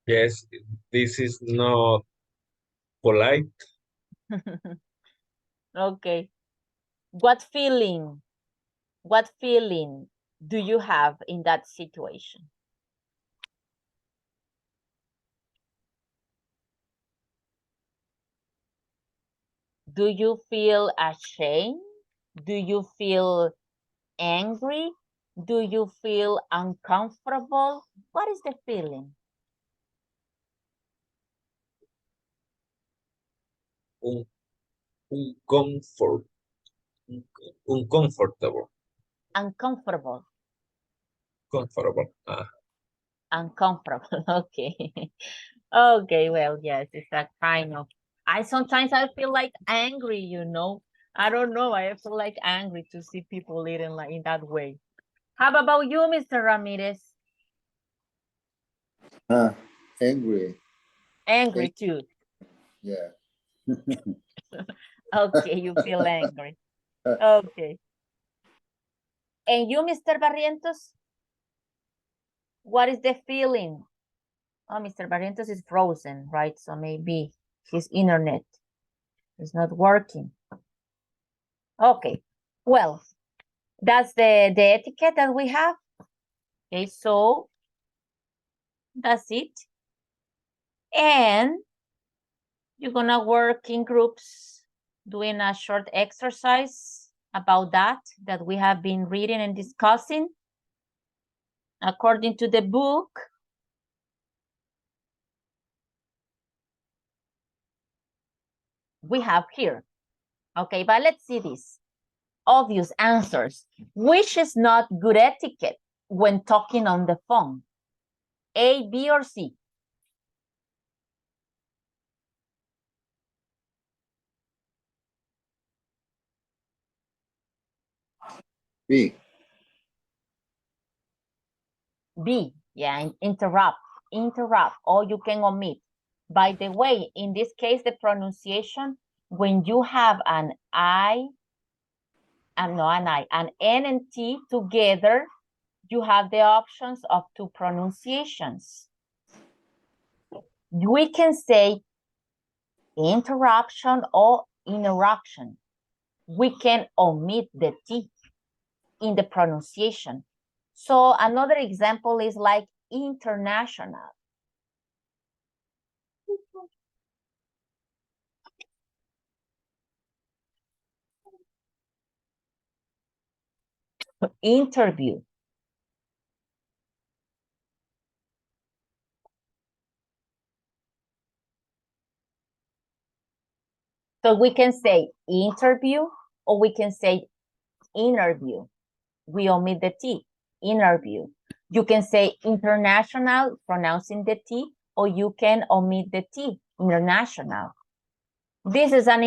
Yes, this is not polite. Okay. What feeling do you have in that situation? Do you feel ashamed? Do you feel angry? Do you feel uncomfortable? What is the feeling? Un comfort. Uncomfortable. Uncomfortable. Comfortable. Uncomfortable. Okay. Okay, well, yes, it's a kind of, sometimes I feel like angry, you know. I don't know. I feel like angry to see people eating like in that way. How about you, Mr. Ramirez? Angry. Angry too. Yeah. Okay, you feel angry. Okay. And you, Mr. Barrientos? What is the feeling? Oh, Mr. Barrientos is frozen, right? So maybe his internet is not working. Okay. Well, that's the etiquette that we have. Okay, so that's it. And you're gonna work in groups doing a short exercise about that we have been reading and discussing. According to the book, we have here. Okay, but let's see this. Obvious answers. Which is not good etiquette when talking on the phone? A, B, or C? B. B, yeah, interrupt, or you can omit. By the way, in this case, the pronunciation, when you have an I, an N and T together, you have the options of two pronunciations. We can say interruption or interruption. We can omit the T in the pronunciation. So another example is like international. Interview. So we can say interview or we can say interview. We omit the T, interview. You can say international, pronouncing the T, or you can omit the T, international. This is an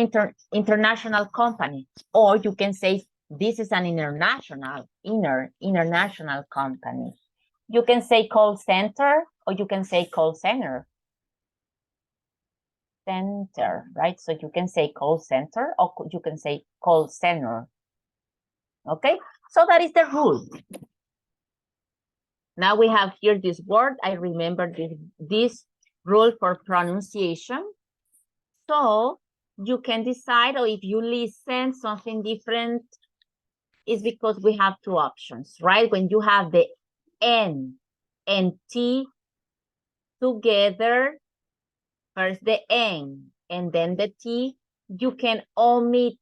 international company, or you can say this is an international company. You can say call center, or you can say call center. Center, right? So you can say call center, or you can say call center. Okay, so that is the rule. Now we have here this word. I remember this rule for pronunciation. So you can decide, or if you listen something different, is because we have two options, right? When you have the N and T together, first the N and then the T, you can omit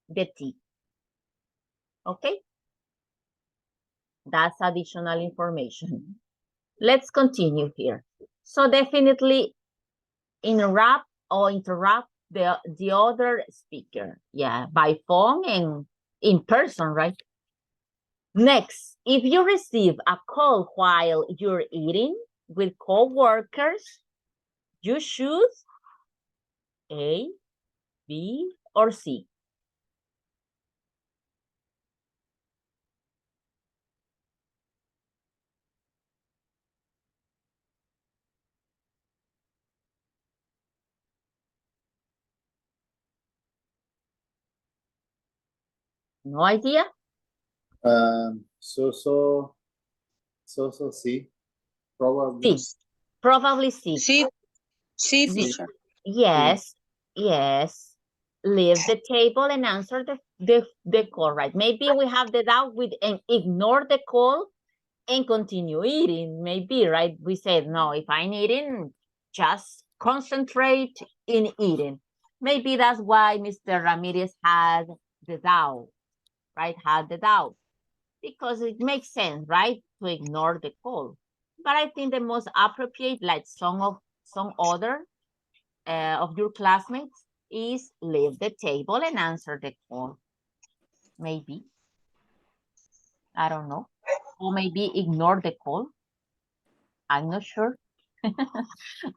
the T. Okay? That's additional information. Let's continue here. So definitely interrupt the other speaker. Yeah, by phone and in person, right? Next, if you receive a call while you're eating with co-workers, you choose A, B, or C. No idea? So C. Probably. C. Probably C. Sí, sí, C. teacher. Yes, yes. Leave the table and answer the call, right? Maybe we have the doubt with and ignore the call and continue eating, maybe, right? We said, no, if I'm eating, just concentrate in eating. Maybe that's why Mr. Ramirez had the doubt, right? Had the doubt. Because it makes sense, right? To ignore the call. But I think the most appropriate, like some other of your classmates, is leave the table and answer the call. Maybe. I don't know. Or maybe ignore the call. I'm not sure.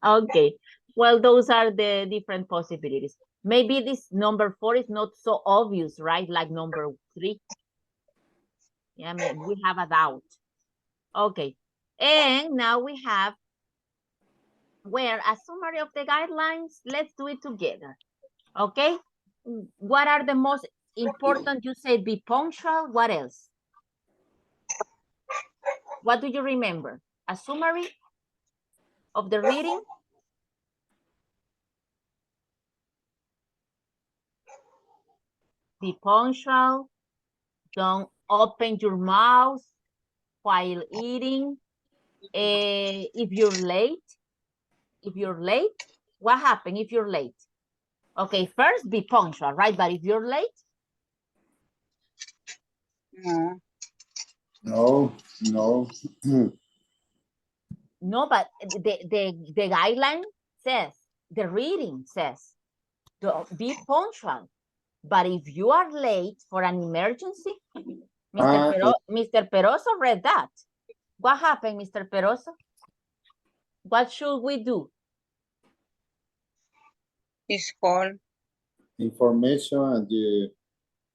Okay. Well, those are the different possibilities. Maybe this number 4 is not so obvious, right? Like number 3. Yeah, I mean, we have a doubt. Okay. And now we have where a summary of the guidelines. Let's do it together. Okay. What are the most important? You said be punctual. What else? What do you remember? A summary of the reading? Be punctual. Don't open your mouth while eating. If you're late, what happened if you're late? Okay, first be punctual, right? But if you're late? No. No. No, but the guideline says, the reading says, don't be punctual. But if you are late for an emergency, Mr. Peroso read that. What happened, Mr. Peroso? What should we do? It's called. Information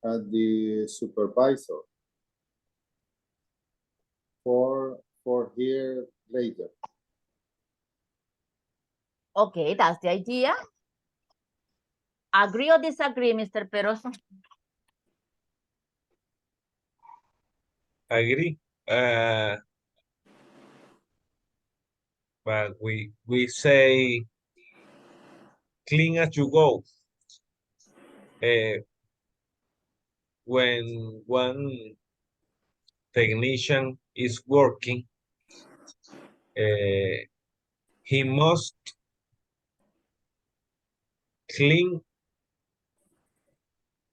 at the supervisor for here later. Okay, that's the idea. Agree or disagree, Mr. Peroso? Agree. But we say clean as you go. When one technician is working, he must clean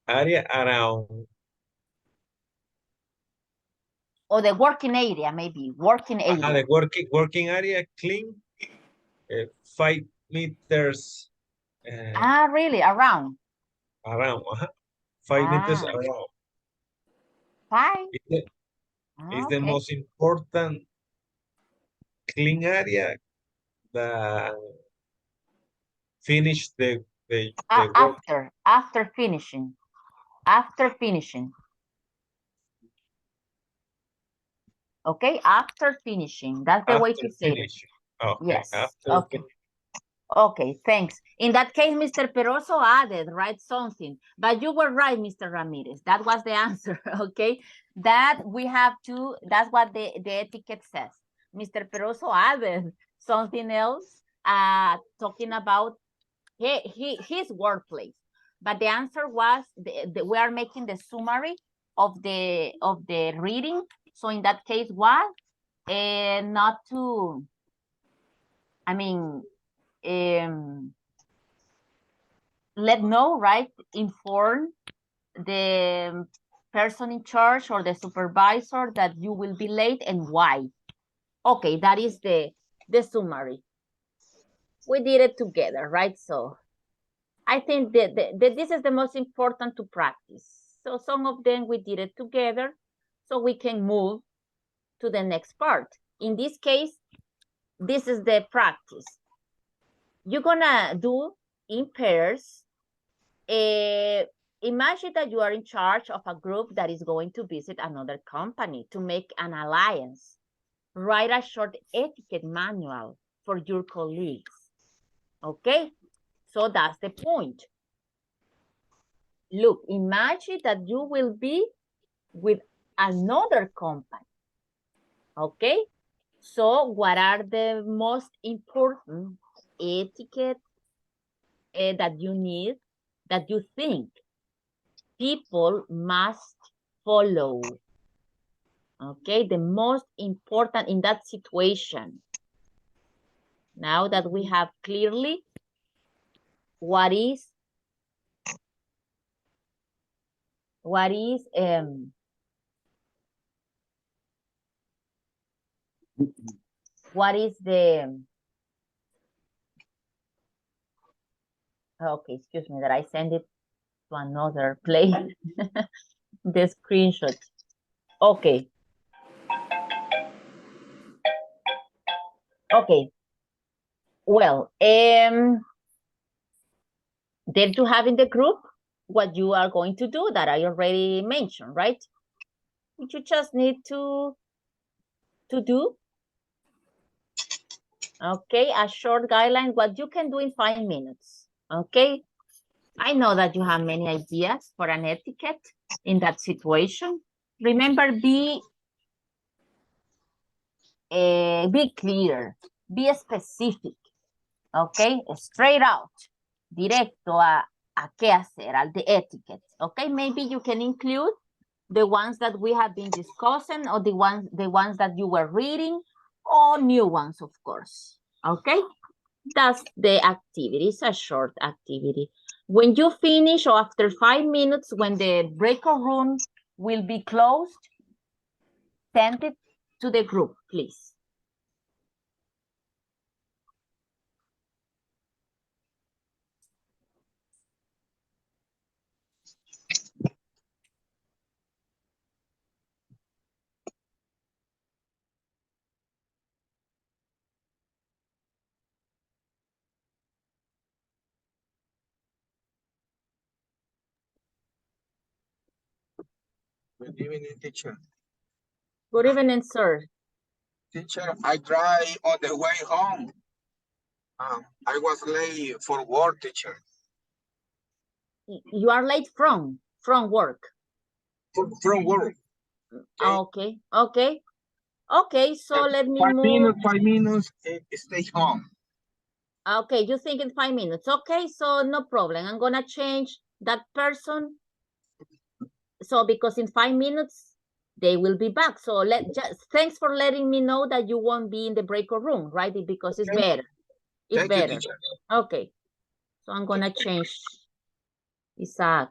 area around. Or the working area, maybe, working area. The working area clean 5 meters. Really, around? Around, 5 meters around. 5? It's the most important clean area that finish the work. After finishing. Okay, after finishing. That's the way to say it. Okay. Yes. After Okay, thanks. In that case, Mr. Peroso added, right, something. But you were right, Mr. Ramirez. That was the answer, okay? That we have to, that's what the etiquette says. Mr. Peroso added something else, talking about his workplace. But the answer was, we are making the summary of the reading. So in that case, what? Not to, I mean, let know, right? Inform the person in charge or the supervisor that you will be late and why. Okay, that is the summary. We did it together, right? So I think that this is the most important to practice. So some of them we did it together so we can move to the next part. In this case, this is the practice. You're gonna do in pairs. Imagine that you are in charge of a group that is going to visit another company to make an alliance. Write a short etiquette manual for your colleagues. Okay, so that's the point. Look, imagine that you will be with another company. Okay, so what are the most important etiquette that you need, that you think people must follow? Okay, the most important in that situation. Now that we have clearly what is the, okay, excuse me that I send it to another place. the screenshot. Okay. Okay. Well, there you have in the group what you are going to do that I already mentioned, right? You just need to do. Okay, a short guideline, what you can do in 5 minutes. Okay, I know that you have many ideas for an etiquette in that situation. Remember, be clear, be specific, okay? Straight out, directo a qué hacer, al the etiquette, okay? Maybe you can include the ones that we have been discussing or the ones that you were reading or new ones, of course, okay? That's the activity. It's a short activity. When you finish or after 5 minutes, when the breakout room will be closed, send it to the group, please. Good evening, teacher. Good evening, sir. Teacher, I drive on the way home. I was late for work, teacher. You are late from work. From work. Okay, okay. Okay, so let me 5 move. minutes, 5 minutes, stay home. Okay, you think in 5 minutes. Okay, so no problem. I'm gonna change that person. So because in 5 minutes, they will be back. So thanks for letting me know that you won't be in the breakout room, right? Because it's better. It's Thank you, better. teacher. Okay. So I'm gonna change Isaac.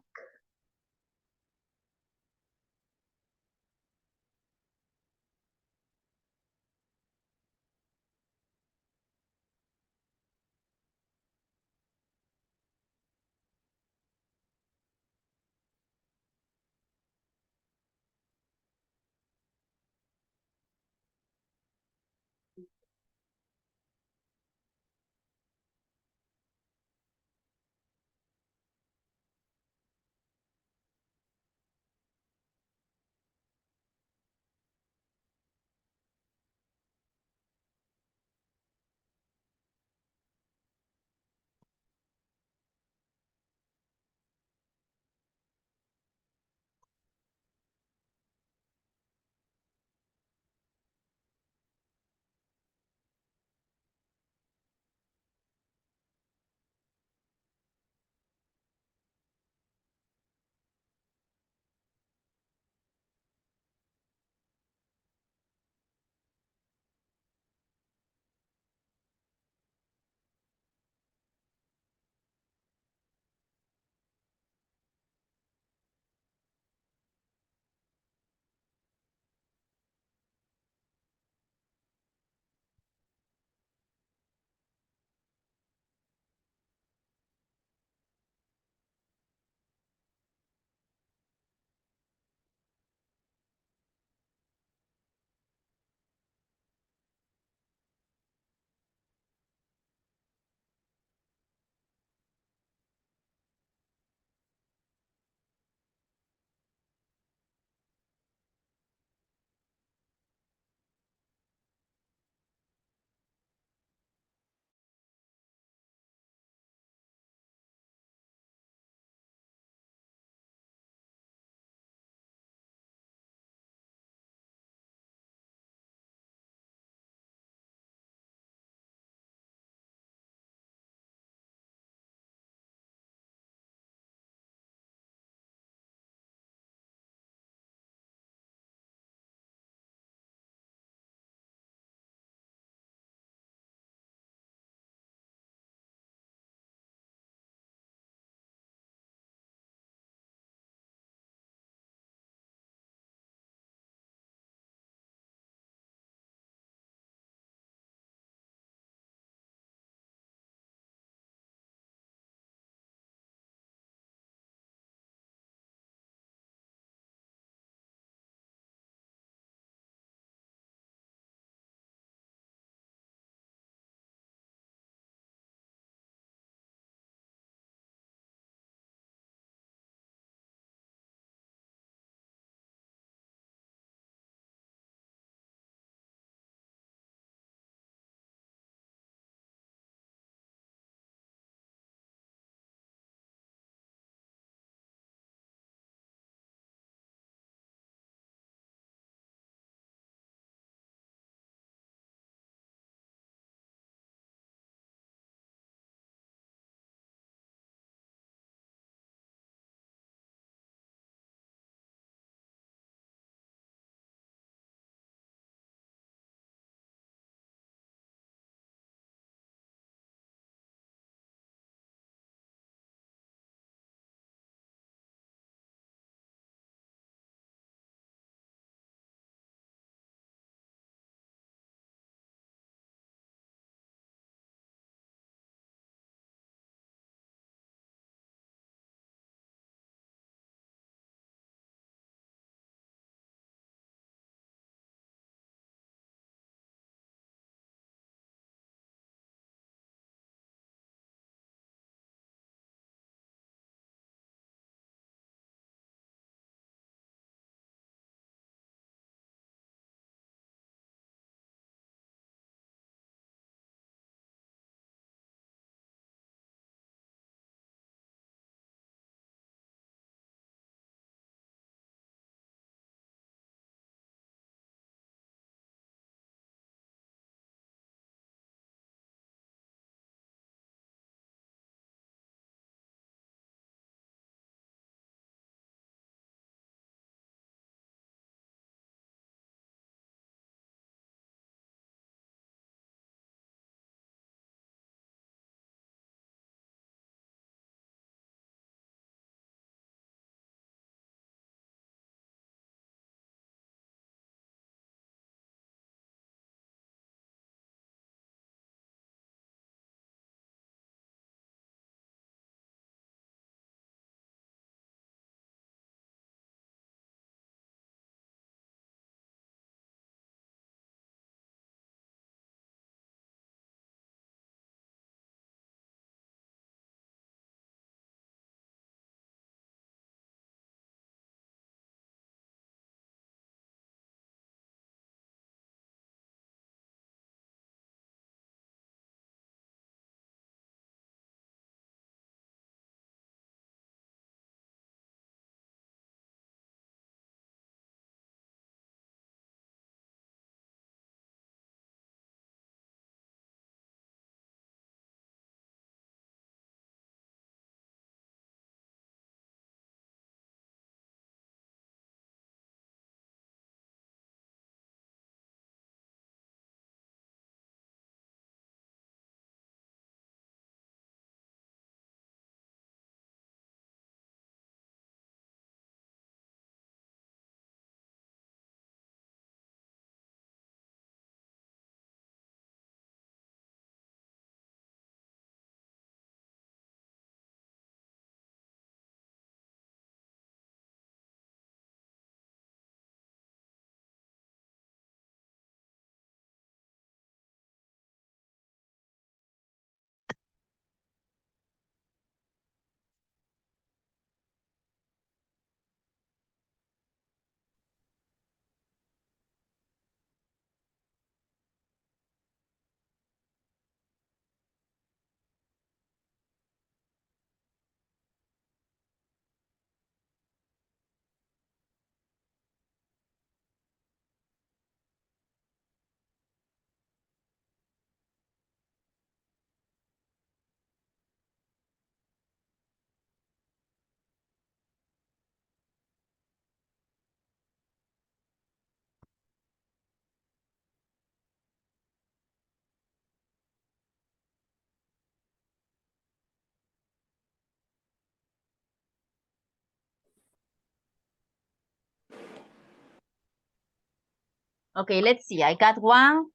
Okay, let's see. I got one.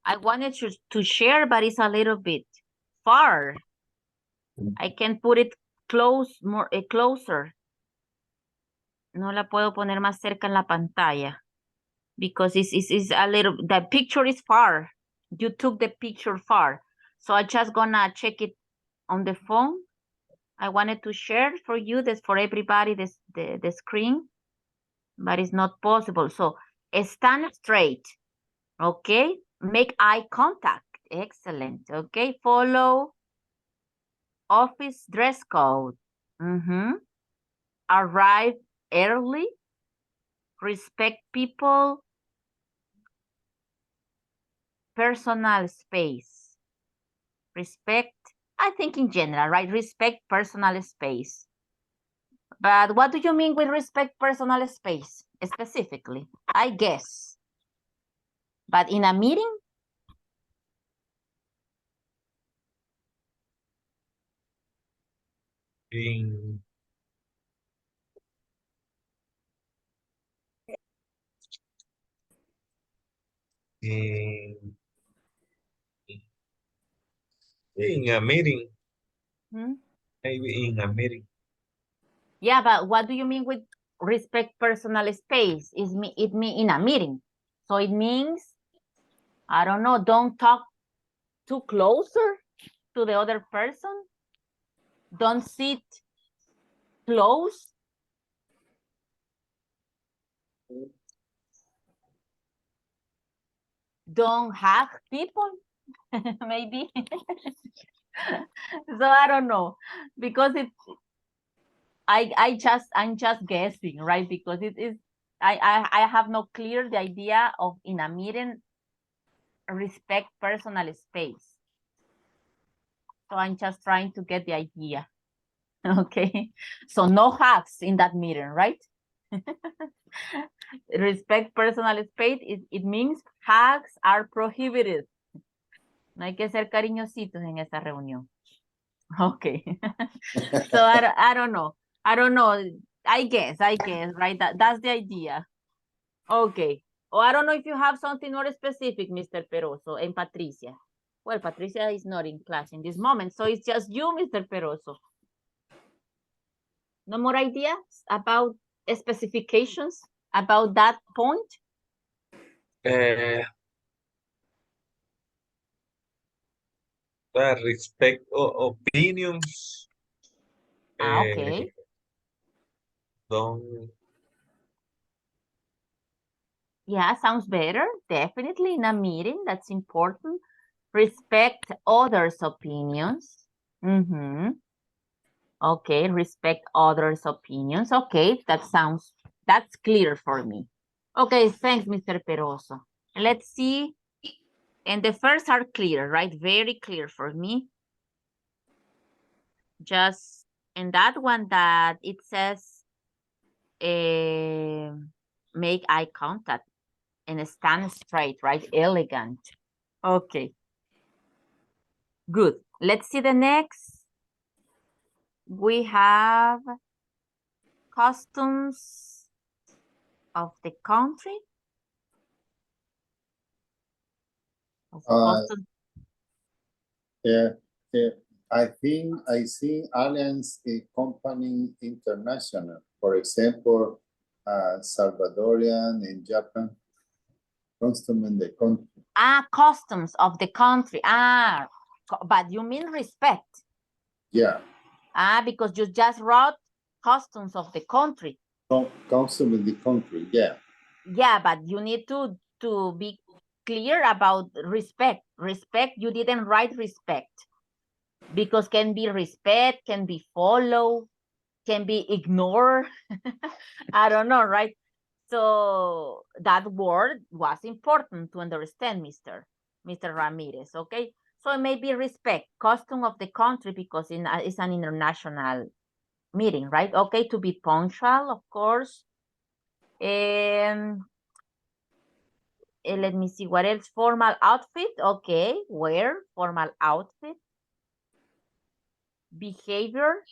I wanted to share, but it's a little bit far. I can put it closer. No la puedo poner más cerca en la pantalla because it's a little, the picture is far. You took the picture far. So I just gonna check it on the phone. I wanted to share for you, this for everybody, the screen, but it's not possible. So stand straight, okay? Make eye contact, excellent, okay? Follow office dress code. Arrive early, respect people, personal space. Respect, I think in general, right? Respect personal space. But what do you mean with respect personal space specifically? I guess. But in a meeting? In a meeting. Maybe in a meeting. Yeah, but what do you mean with respect personal space? It mean in a meeting. So it means, I don't know, don't talk too closer to the other person. Don't sit close. Don't hug people, maybe. So I don't know, because I'm just guessing, right? Because it is, I have no clear the idea of in a meeting respect personal space. So I'm just trying to get the idea. Okay, so no hugs in that meeting, right? Respect personal space, it means hugs are prohibited. No hay que ser cariñositos en esa reunión. Okay. So I don't know. I don't know. I guess, right? That's the idea. Okay. Oh, I don't know if you have something more specific, Mr. Peroso and Patricia. Well, Patricia is not in class in this moment, so it's just you, Mr. Peroso. No more ideas about specifications about that point? Respect opinions. Okay. Don't. Yeah, sounds better. Definitely in a meeting, that's important. Respect others' opinions. Okay, respect others' opinions. Okay, that's clear for me. Okay, thanks, Mr. Peroso. Let's see. And the first are clear, right? Very clear for me. Just in that one that it says make eye contact and stand straight, right? Elegant. Okay. Good. Let's see the next. We have customs of the country. Yeah, I think I see Alliance Company International, for example, Salvadorian in Japan, custom in the country. Customs of the country. But you mean respect? Yeah. Because you just wrote customs of the country. Custom in the country, yeah. Yeah, but you need to be clear about respect. Respect, you didn't write respect. Because can be respect, can be follow, can be ignore. I don't know, right? So that word was important to understand, Mr. Ramirez, okay? So it may be respect, custom of the country, because it's an international meeting, right? Okay, to be punctual, of course. Let me see, what else? Formal outfit, okay, wear formal outfit. Behavior.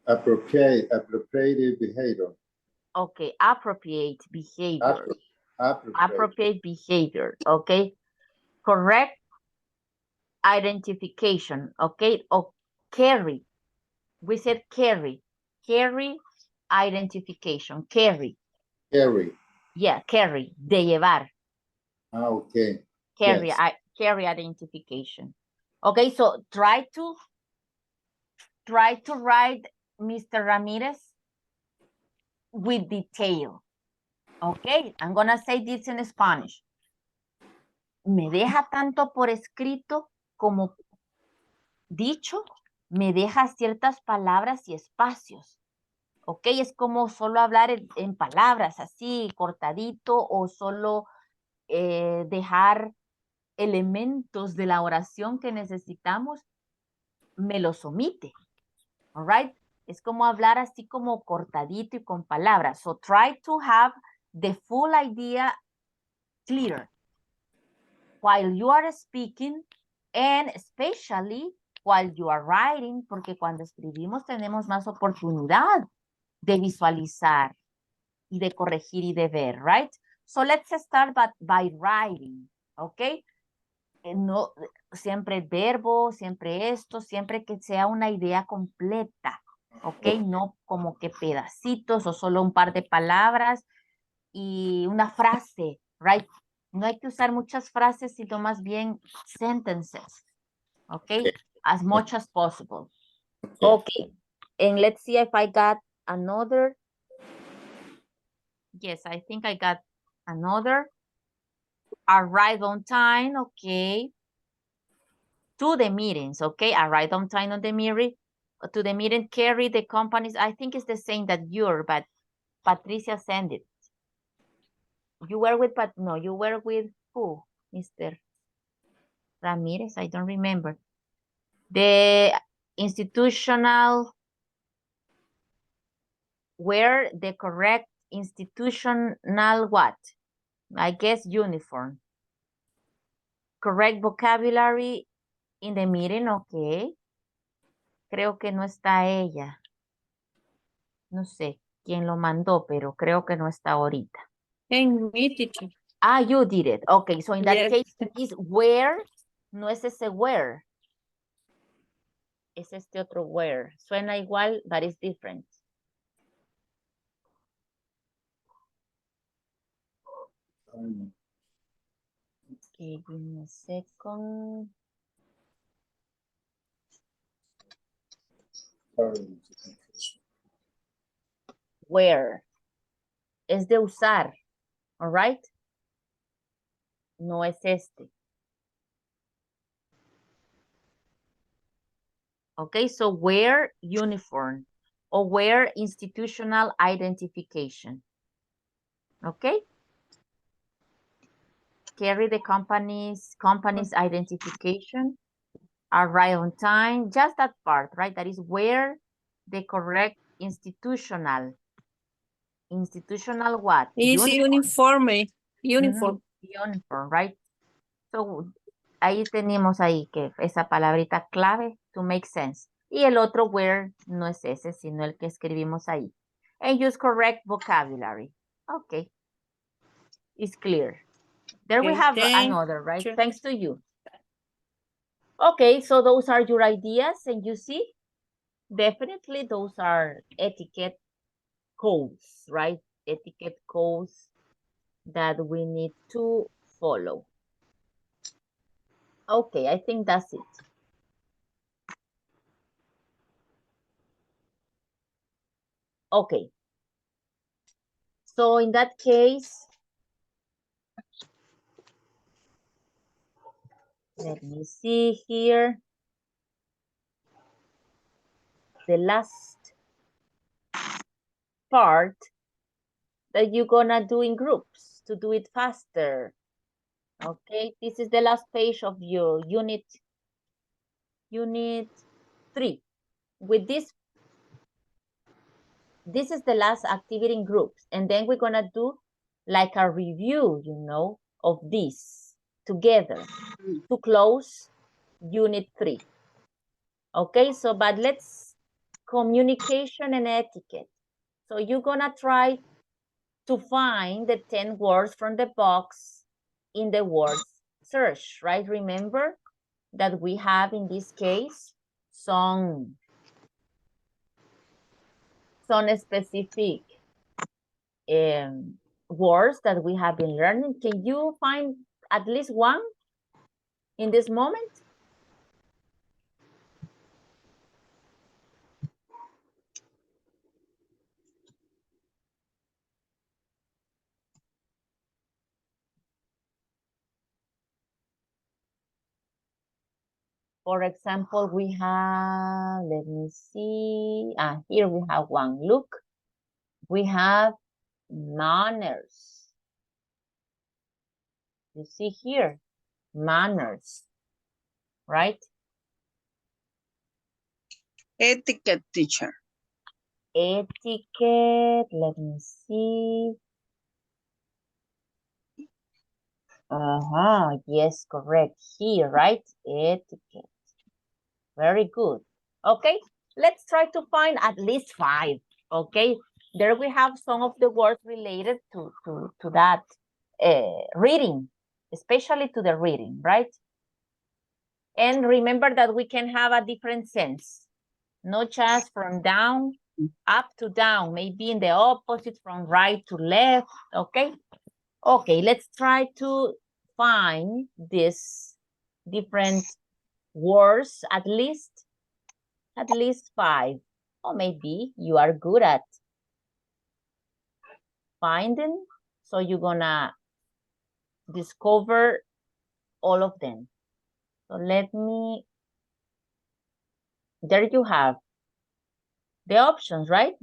Appropriate behavior. Okay, appropriate behavior. Appropriate behavior, okay? Correct identification, okay? Or carry. We said carry. Carry identification. Carry. Carry. Yeah, carry. De llevar. Okay. Carry, Yes. carry identification. Okay, so try to write Mr. Ramirez with detail. Okay, I'm gonna say this in Spanish. Me deja tanto por escrito como dicho, me deja ciertas palabras y espacios. Ok, es como solo hablar en palabras así, cortadito, o solo dejar elementos de la oración que necesitamos, me los omite. All right? Es como hablar así como cortadito y con palabras. So try to have the full idea clear while you are speaking and especially while you are writing, porque cuando escribimos tenemos más oportunidad de visualizar y de corregir y de ver, right? So let's start by writing, okay? No, siempre el verbo, siempre esto, siempre que sea una idea completa, ¿ok? No como que pedacitos o solo un par de palabras y una frase, right? No hay que usar muchas frases, sino más bien sentences, ¿ok? As much as possible. Okay, and let's see if I got another. Yes, I think I got another. Arrive on time, okay. To the meetings, okay? Arrive on time on the meeting. To the meeting, carry the companies. I think it's the same that you're, but Patricia sent it. You were with, no, you were with who? Mr. Ramirez, I don't remember. The institutional, wear the correct institutional what? I guess uniform. Correct vocabulary in the meeting, okay. Creo que no está ella. No sé quién lo mandó, pero creo que no está ahorita. En mi teacher. Ah, you did it. Okay, so in that Yes. case, is where, no es ese where. Es este otro where. Suena igual, but it's different. Okay, give me a second. Where. Es de usar. All right? No es este. Okay, so wear uniform or wear institutional identification. Okay? Carry the company's identification. Arrive on time. Just that part, right? That is wear the correct institutional what? Is uniforme. Uniform. Uniform, right? So, ahí tenemos ahí que esa palabrita clave to make sense. Y el otro where no es ese, sino el que escribimos ahí. And use correct vocabulary. Okay. It's clear. There we have another, right? Thanks to you. Okay, so those are your ideas, and you see, definitely those are etiquette codes, right? Etiquette codes that we need to follow. Okay, I think that's it. Okay. So in that case, let me see here. The last part that you're gonna do in groups to do it faster. Okay, this is the last page of your unit 3. With this is the last activity in groups, and then we're gonna do like a review, you know, of this together to close unit 3. Okay, so but let's communication and etiquette. So you're gonna try to find the 10 words from the box in the words search, right? Remember that we have in this case some specific words that we have been learning. Can you find at least one in this moment? For example, we have, let me see, here we have one. Look, we have manners. You see here, manners, right? Etiquette, teacher. Etiquette, let me see. Yes, correct. Here, right? Etiquette. Very good. Okay, let's try to find at least 5. Okay, there we have some of the words related to that reading, especially to the reading, right? And remember that we can have a different sense, not just from down, up to down, maybe in the opposite, from right to left, okay? Okay, let's try to find these different words, at least 5. Or maybe you are good at finding, so you're gonna discover all of them. So there you have the options, right?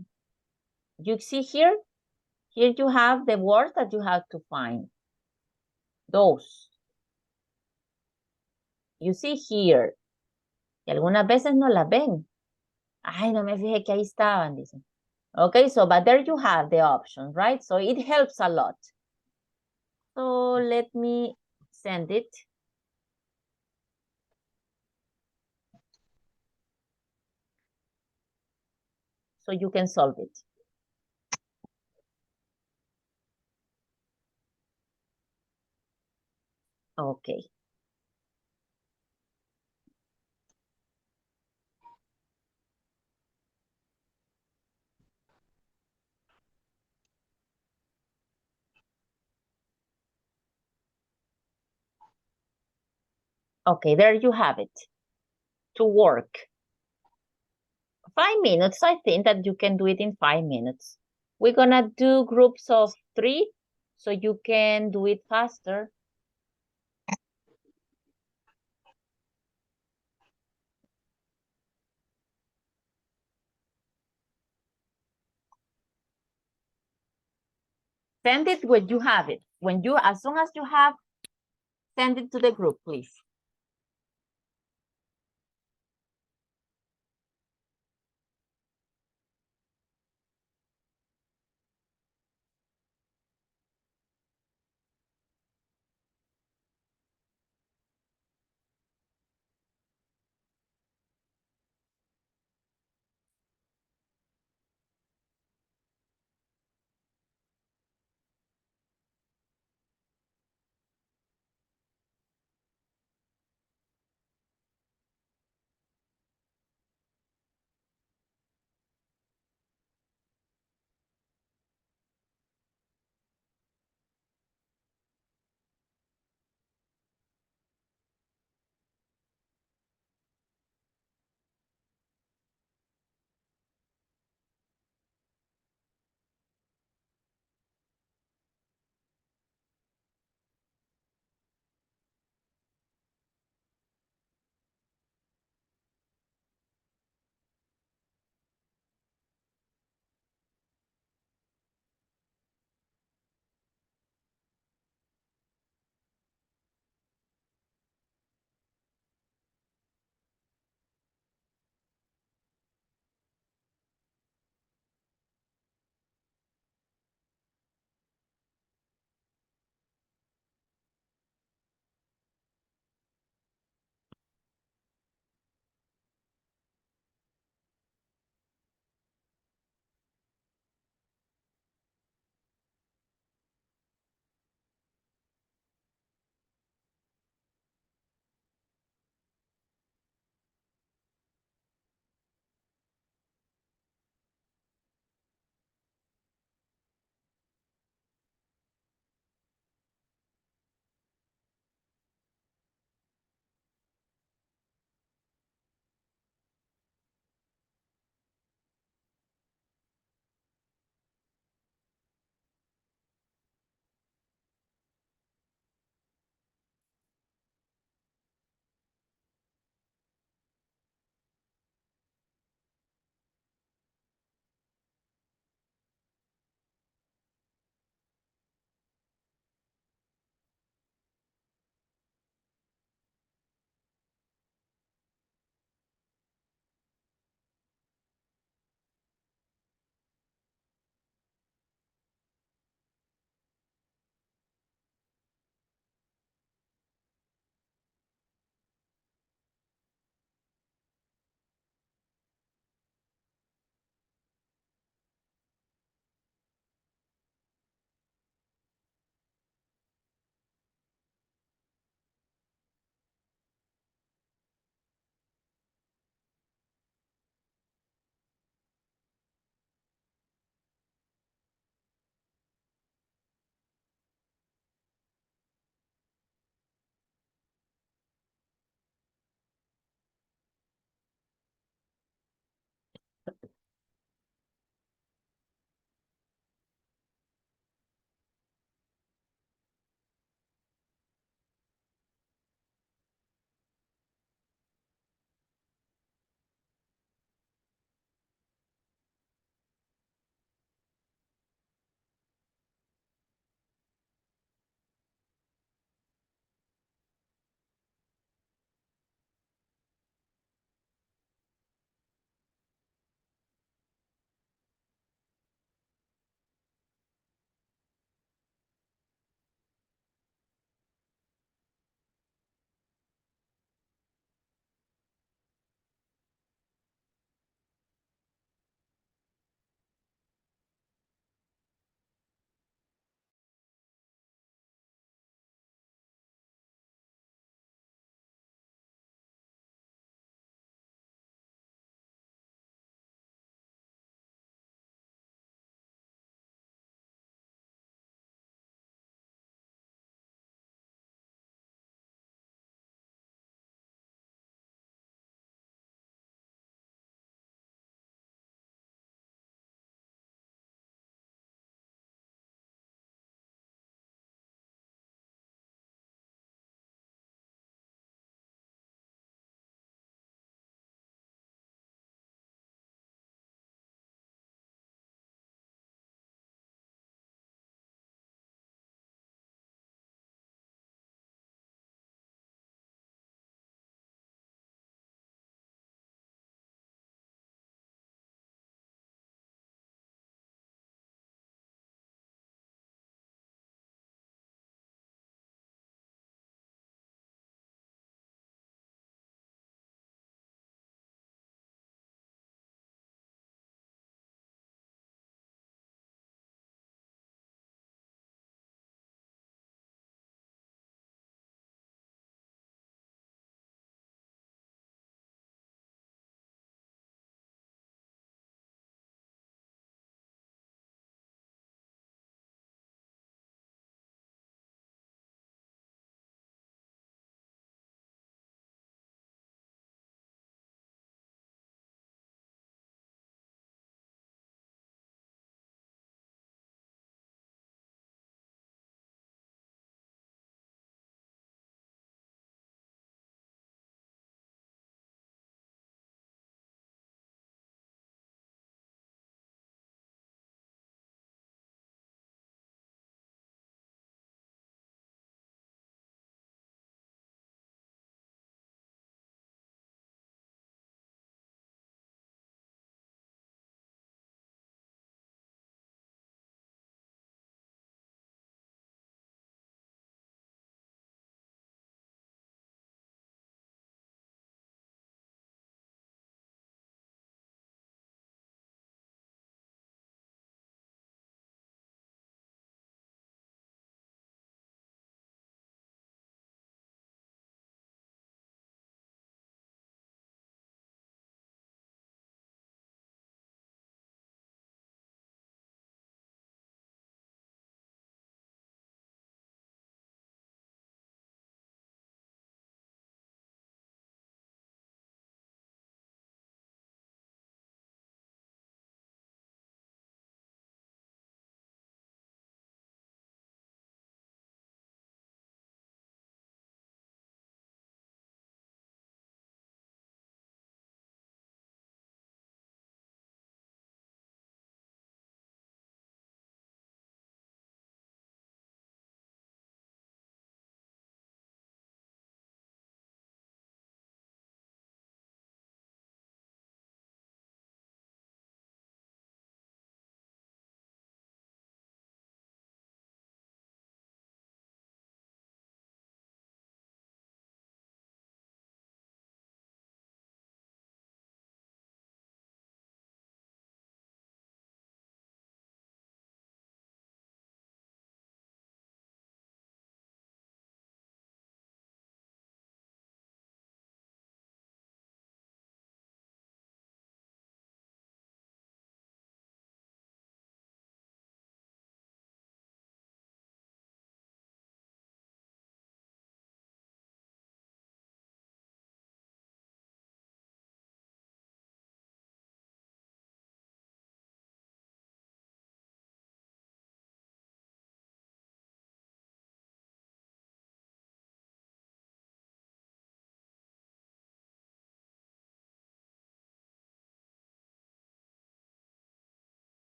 You see here you have the words that you have to find. Those. You see here. Y algunas veces no las ven. Ay, no me fijé que ahí estaban, dicen. Okay, so, but there you have the options, right? So it helps a lot. So let me send it. So you can solve it. Okay. Okay, there you have it. To work. 5 minutes, I think that you can do it in 5 minutes. We're gonna do groups of 3, so you can do it faster. Send it when you have it. As soon as you have, send it to the group, please.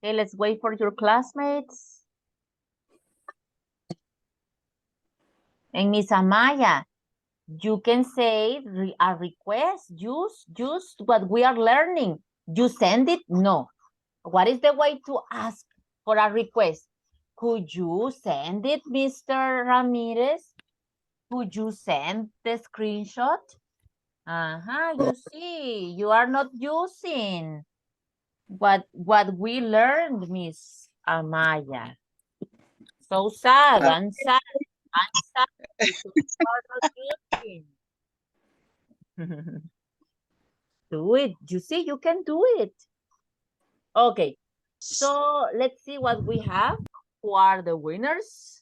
Okay, let's wait for your classmates. And Miss Amaya, you can say a request. Use what we are learning. You send it? No. What is the way to ask for a request? Could you send it, Mr. Ramirez? Could you send the screenshot? You see, you are not using what we learned, Miss Amaya. So sad, I'm sad, I'm sad because you are not using. Do it, you see, you can do it. Okay, so let's see what we have. Who are the winners?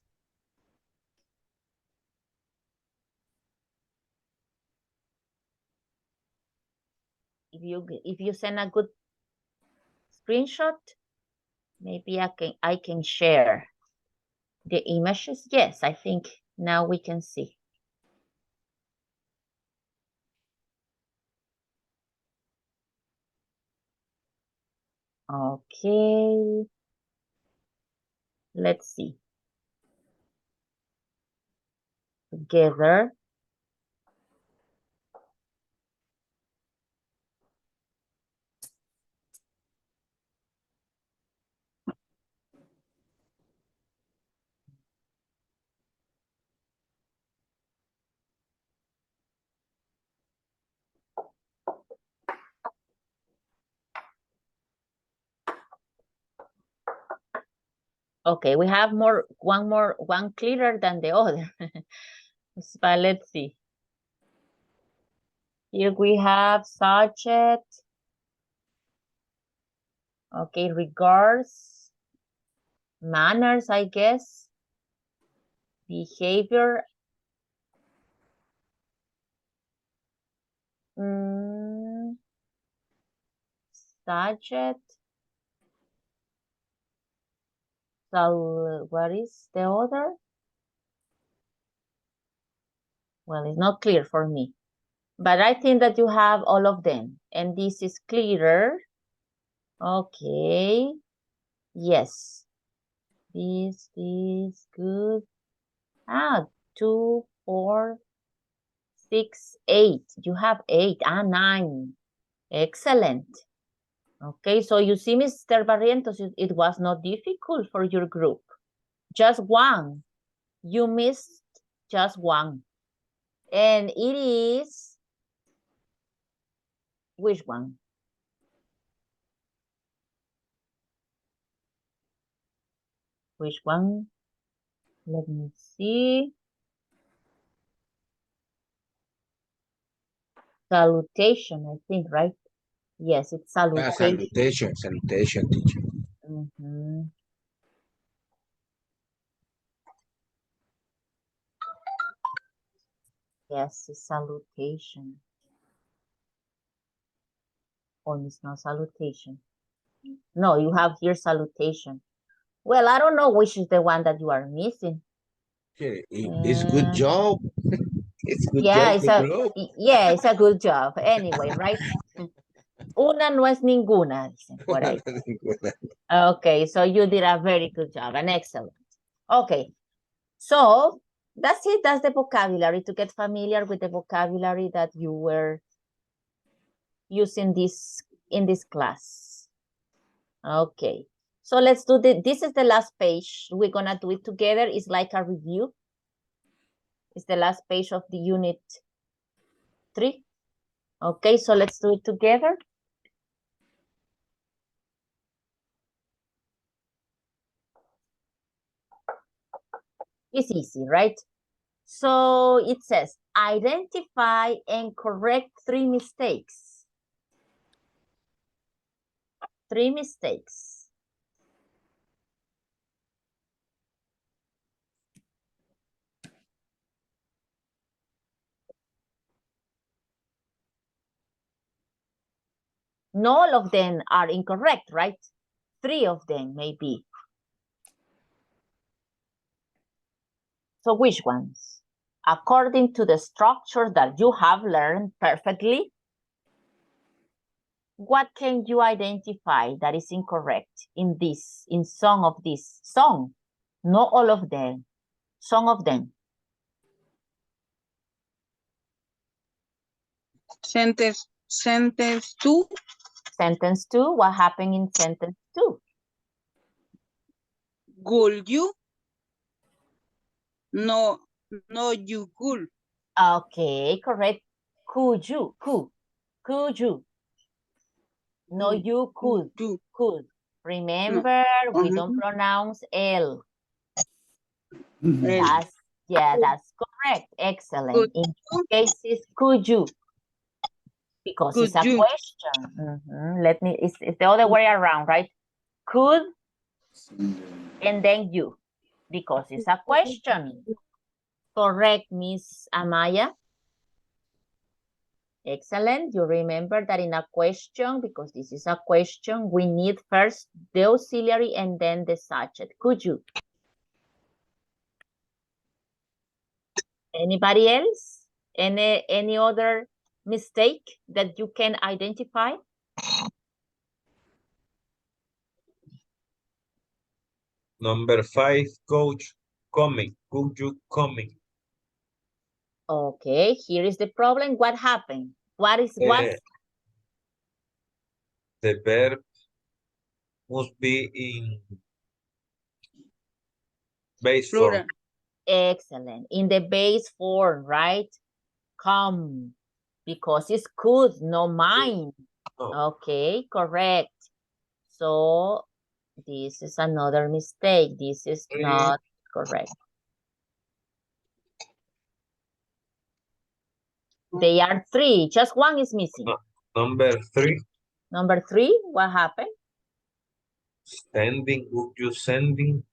If you send a good screenshot, maybe I can share the images. Yes, I think now we can see. Okay. Let's see. Together. Okay, we have one clearer than the other. But let's see. Here we have subject. Okay, regards, manners, I guess. Behavior. Subject. So what is the other? Well, it's not clear for me. But I think that you have all of them. And this is clearer. Okay. Yes. This is good. 2, 4, 6, 8. You have 8. 9. Excellent. Okay, so you see, Mr. Barrientos, it was not difficult for your group. Just one. You missed just one. And it is, which one? Which one? Let me see. Salutation, I think, right? Yes, it's salutation. Salutation, teacher. Yes, it's salutation. Or it's not salutation. No, you have here salutation. Well, I don't know which is the one that you are missing. It's good job. It's good Yeah, job. It's a good job. Anyway, right? Una no es ninguna, dicen por ahí. Okay, so you did a very good job, an excellent. Okay, so that's it. That's the vocabulary, to get familiar with the vocabulary that you were using in this class. Okay, so let's do this is the last page. We're gonna do it together. It's like a review. It's the last page of the unit 3. Okay, so let's do it together. It's easy, right? So it says, identify and correct 3 mistakes. 3 mistakes. Not all of them are incorrect, right? 3 of them maybe. So which ones? According to the structure that you have learned perfectly, what can you identify that is incorrect in some of this song? Not all of them, some of them. Sentence 2. Sentence 2, what happened in sentence 2? Could you? No, you could. Okay, correct. Could you? Could you? No, you could. Do. Could. Remember, we don't Uh-huh. pronounce L. That's correct. Excellent. Could In you? cases, could you? Because Could it's a you? question. It's the other way around, right? Could, and then you, because it's a question. Correct, Miss Amaya. Excellent. You remember that in a question, because this is a question, we need first the auxiliary and then the subject. Could you? Anybody else? Any other mistake that you can identify? Number 5, coach, coming. Could you coming? Okay, here is the problem. What happened? What? The verb must be in base Plural. form. Excellent. In the base form, right? Come. Because it's could, no mine. Oh. Okay, correct. So this is another mistake. This is not correct. They are 3. Just one is missing. Number 3. Number 3, what happened? Sending, would you sending?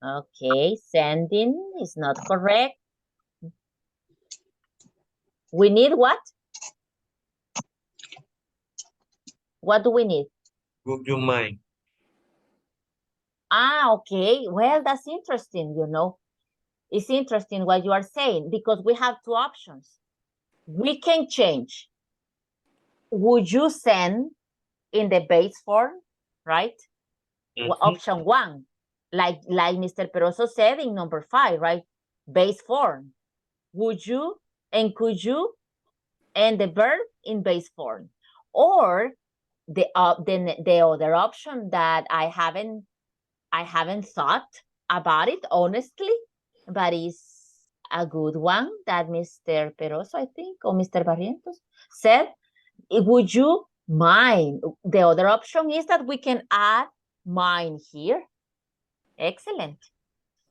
Okay, sending is not correct. We need what? What do we need? Would you mind? Okay. Well, that's interesting, you know. It's interesting what you are saying because we have 2 options. We can change. Would you send in the base form, right? Option 1, like Mr. Peroso said in number 5, right? Base form. Would you and could you and the verb in base form. Or the other option that I haven't thought about it honestly, but it's a good one that Mr. Peroso, I think, or Mr. Barrientos said. Would you mind? The other option is that we can add mind here. Excellent.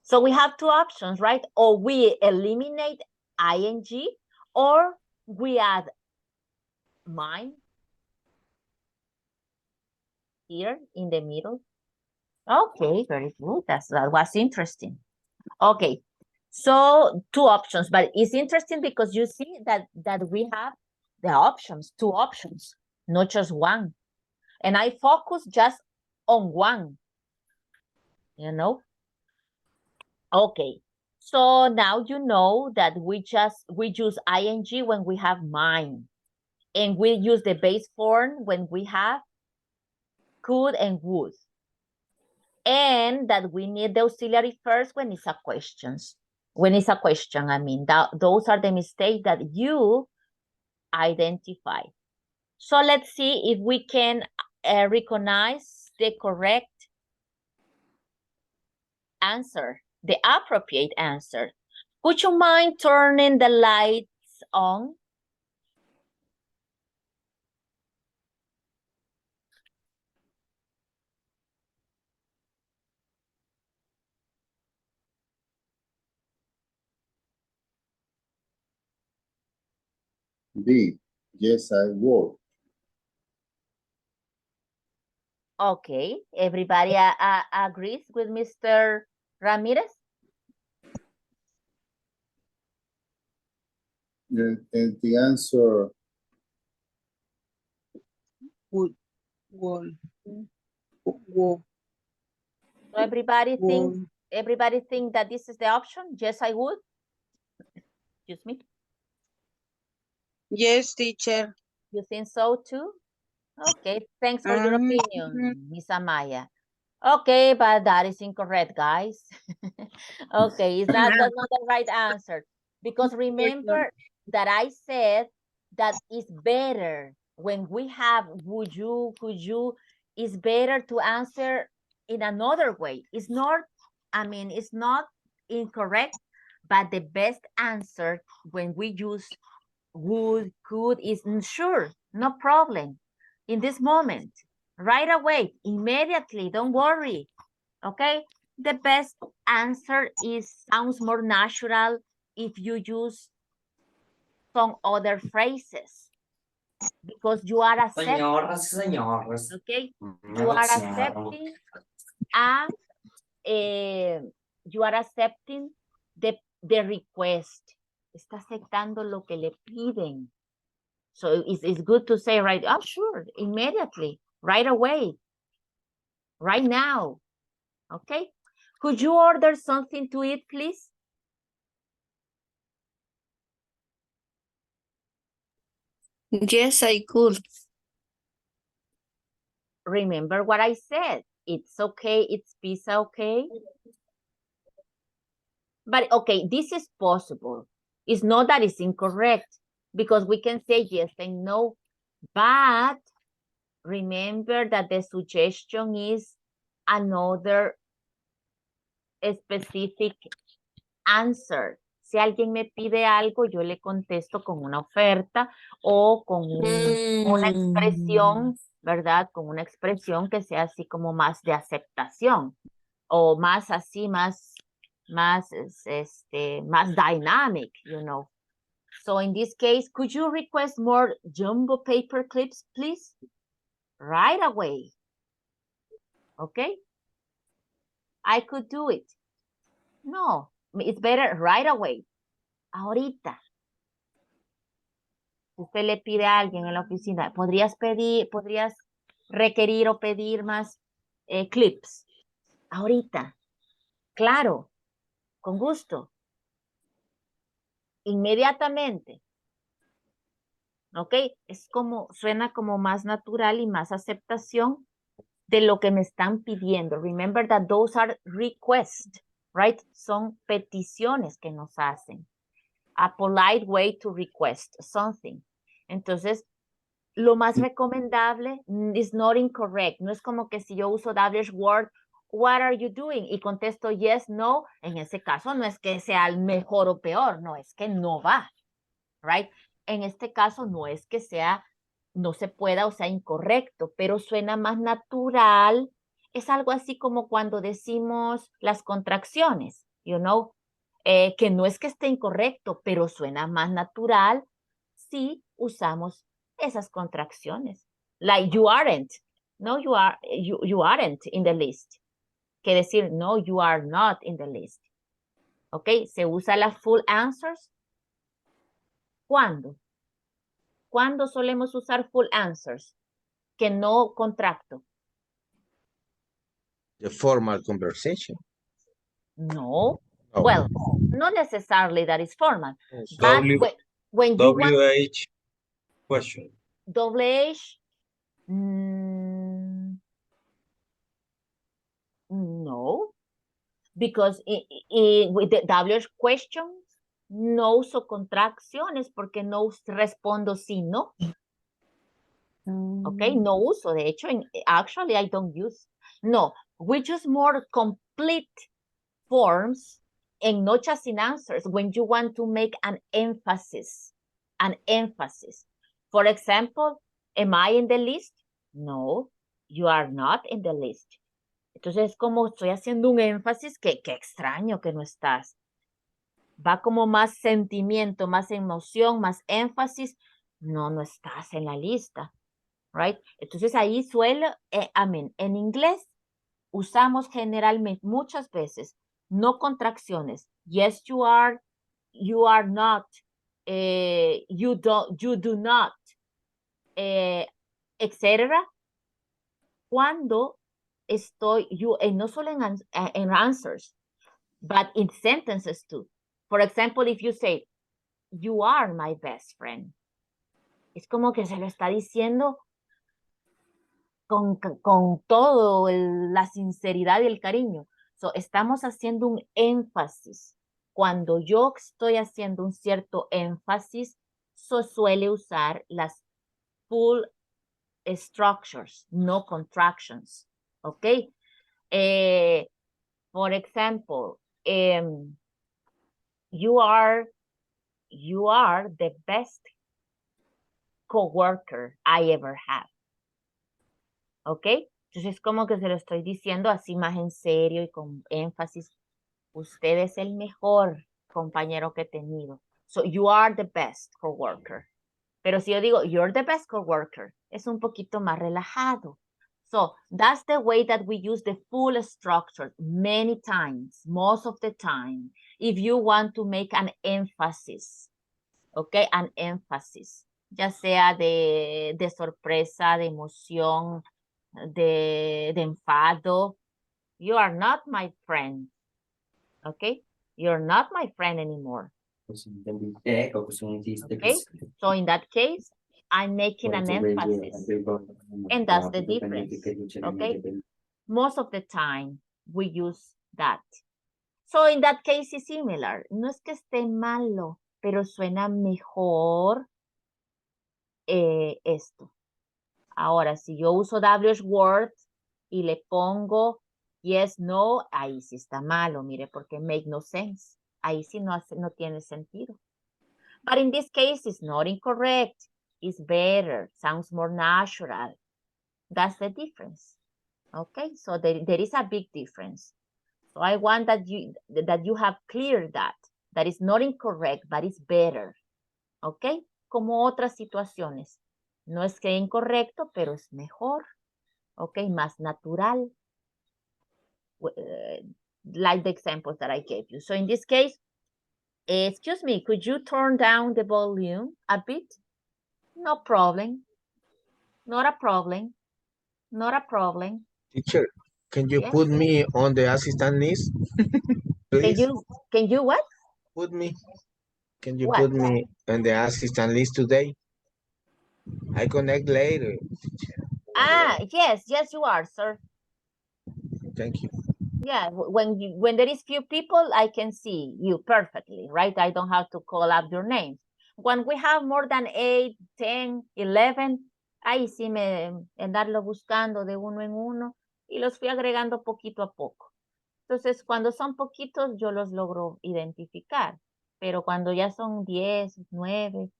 So we have 2 options, right? Or we eliminate ing or we add mind here in the middle. Okay, very good. That was interesting. Okay, so 2 options, but it's interesting because you see that we have the options, 2 options, not just one. And I focus just on one, you know? Okay, so now you know that we use ing when we have mind, and we use the base form when we have could and would. And that we need the auxiliary first when it's a question. When it's a question, I mean, those are the mistakes that you identify. So let's see if we can recognize the correct answer, the appropriate answer. Would you mind turning the lights on? B, yes, I would. Okay, everybody agrees with Mr. Ramirez? And the answer would, would, would, So everybody would. think that this is the option? Yes, I would. Excuse me. Yes, teacher. You think so too? Okay, thanks for your opinion, Miss Amaya. Okay, but that is incorrect, guys. Okay, that's not the right answer. Because remember that I said that it's better when we have would you, could you, it's better to answer in another way. It's not, it's not incorrect, but the best answer when we use would, could is sure, no problem. In this moment, right away, immediately, don't worry. Okay, the best answer sounds more natural if you use some other phrases because you are accepting. Okay, you are accepting you are accepting the request. Está aceptando lo que le piden. So it's good to say, right? Oh, sure, immediately, right away, right now. Okay. Could you order something to eat, please? Yes, I could. Remember what I said. It's okay. It's pizza okay? But okay, this is possible. It's not that it's incorrect because we can say yes and no. But remember that the suggestion is another specific answer. Si alguien me pide algo, yo le contesto con una oferta o con una expresión, ¿verdad? Con una expresión que sea así como más de aceptación o más así, más dynamic, you know. So in this case, could you request more jumbo paper clips, please? Right away. Okay? I could do it. No, it's better right away. Ahorita. Usted le pide a alguien en la oficina, podrías requerir o pedir más clips. Ahorita. Claro. Con gusto. Inmediatamente. ¿Ok? Suena como más natural y más aceptación de lo que me están pidiendo. Remember that those are requests, right? Son peticiones que nos hacen. A polite way to request something. Entonces, lo más recomendable is not incorrect. No es como que si yo uso Dash word, what are you doing? Y contesto yes, no. En ese caso no es que sea el mejor o peor, no, es que no va, right? En este caso no es que no se pueda o sea incorrecto, pero suena más natural. Es algo así como cuando decimos las contracciones, you know, que no es que esté incorrecto, pero suena más natural si usamos esas contracciones. Like you aren't, no, you aren't in the list. Que decir, no, you are not in the list. ¿Ok? Se usa las full answers. ¿Cuándo? ¿Cuándo solemos usar full answers? Que no contracto. The formal conversation. No. Oh. Well, not necessarily that is formal. But when you WH question. WH, no. Because with the WH questions, no uso contracciones porque no respondo sí, no. Okay, no uso. De hecho, actually, I don't use. No, we use more complete forms and not just in answers when you want to make an emphasis. For example, am I in the list? No, you are not in the list. Entonces, como estoy haciendo un énfasis, que extraño que no estás. Va como más sentimiento, más emoción, más énfasis. No estás en la lista. Right? Entonces ahí en inglés usamos generalmente muchas veces no contracciones. Yes, you are not, you do not, etcétera, cuando estoy, no solo en answers, but in sentences too. For example, if you say, you are my best friend, es como que se lo está diciendo con todo la sinceridad y el cariño. So, estamos haciendo un énfasis. Cuando yo estoy haciendo un cierto énfasis, suele usar las full structures, no contractions. ¿Ok? For example, you are the best coworker I ever had. ¿Ok? Entonces es como que se lo estoy diciendo así más en serio y con énfasis. Usted es el mejor compañero que he tenido. So you are the best coworker. Pero si yo digo you're the best coworker, es un poquito más relajado. So that's the way that we use the full structure many times, most of the time, if you want to make an emphasis. Okay, an emphasis. Ya sea de sorpresa, de emoción, de enfado. You are not my friend. Okay, you're not my friend anymore. Okay, so in that case, I'm making an emphasis, and that's the difference. Okay, most of the time we use that. So in that case it's similar. No es que esté malo, pero suena mejor esto. Ahora, si yo uso WH word y le pongo yes, no, ahí sí está malo, mire, porque make no sense. Ahí sí no tiene sentido. But in this case, it's not incorrect. It's better, sounds more natural. That's the difference. Okay, so there is a big difference. So I want that you have clear that is not incorrect, but it's better. Okay, como otras situaciones. No es que incorrecto, pero es mejor. Okay, más natural. Like the examples that I gave you. So in this case, excuse me, could you turn down the volume a bit? No problem. Not a problem. Not a problem. Teacher, can you Yes. put me on the assistant list? Please. Can you what? Can you What? put me on the assistant list today? I connect later. Yes, you are, sir. Thank you. Yeah, when there is few people, I can see you perfectly, right? I don't have to call up your names. When we have more than 8, 10, 11, ahí sí andarlo buscando de uno en uno y los fui agregando poquito a poco. Entonces, cuando son poquitos, yo los logro identificar, pero cuando ya son 10, 9,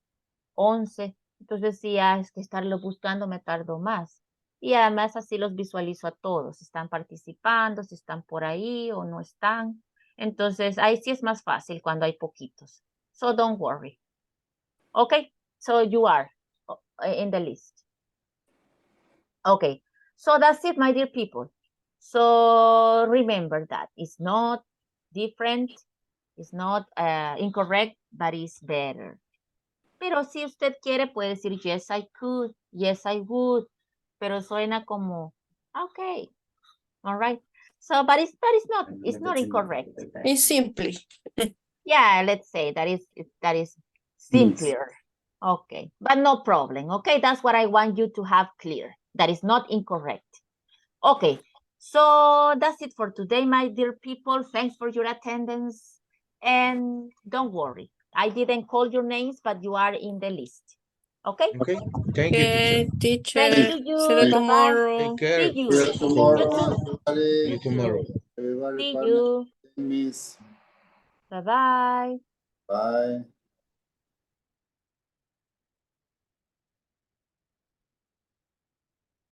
11, entonces sí, es que estarlo buscando me tardo más. Y además así los visualizo a todos, si están participando, si están por ahí o no están. Entonces ahí sí es más fácil cuando hay poquitos. So don't worry. Okay, so you are in the list. Okay, so that's it, my dear people. So remember that it's not different, it's not incorrect, but it's better. Pero si usted quiere puede decir yes I could, yes I would, pero suena como okay, all right. So, but it's not incorrect. It's simply. Yeah, let's say that is simpler. Okay, but no problem. Okay, that's what I want you to have clear. That is not incorrect. Okay, so that's it for today, my dear people. Thanks for your attendance. And don't worry, I didn't call your names, but you are in the list. Okay? Okay. Thank you, teacher. Thank you. See you Bye-bye. tomorrow. Take care. See you. See you tomorrow, You too. everybody. See you tomorrow. Everybody, See partner, you. miss. Bye-bye. Bye.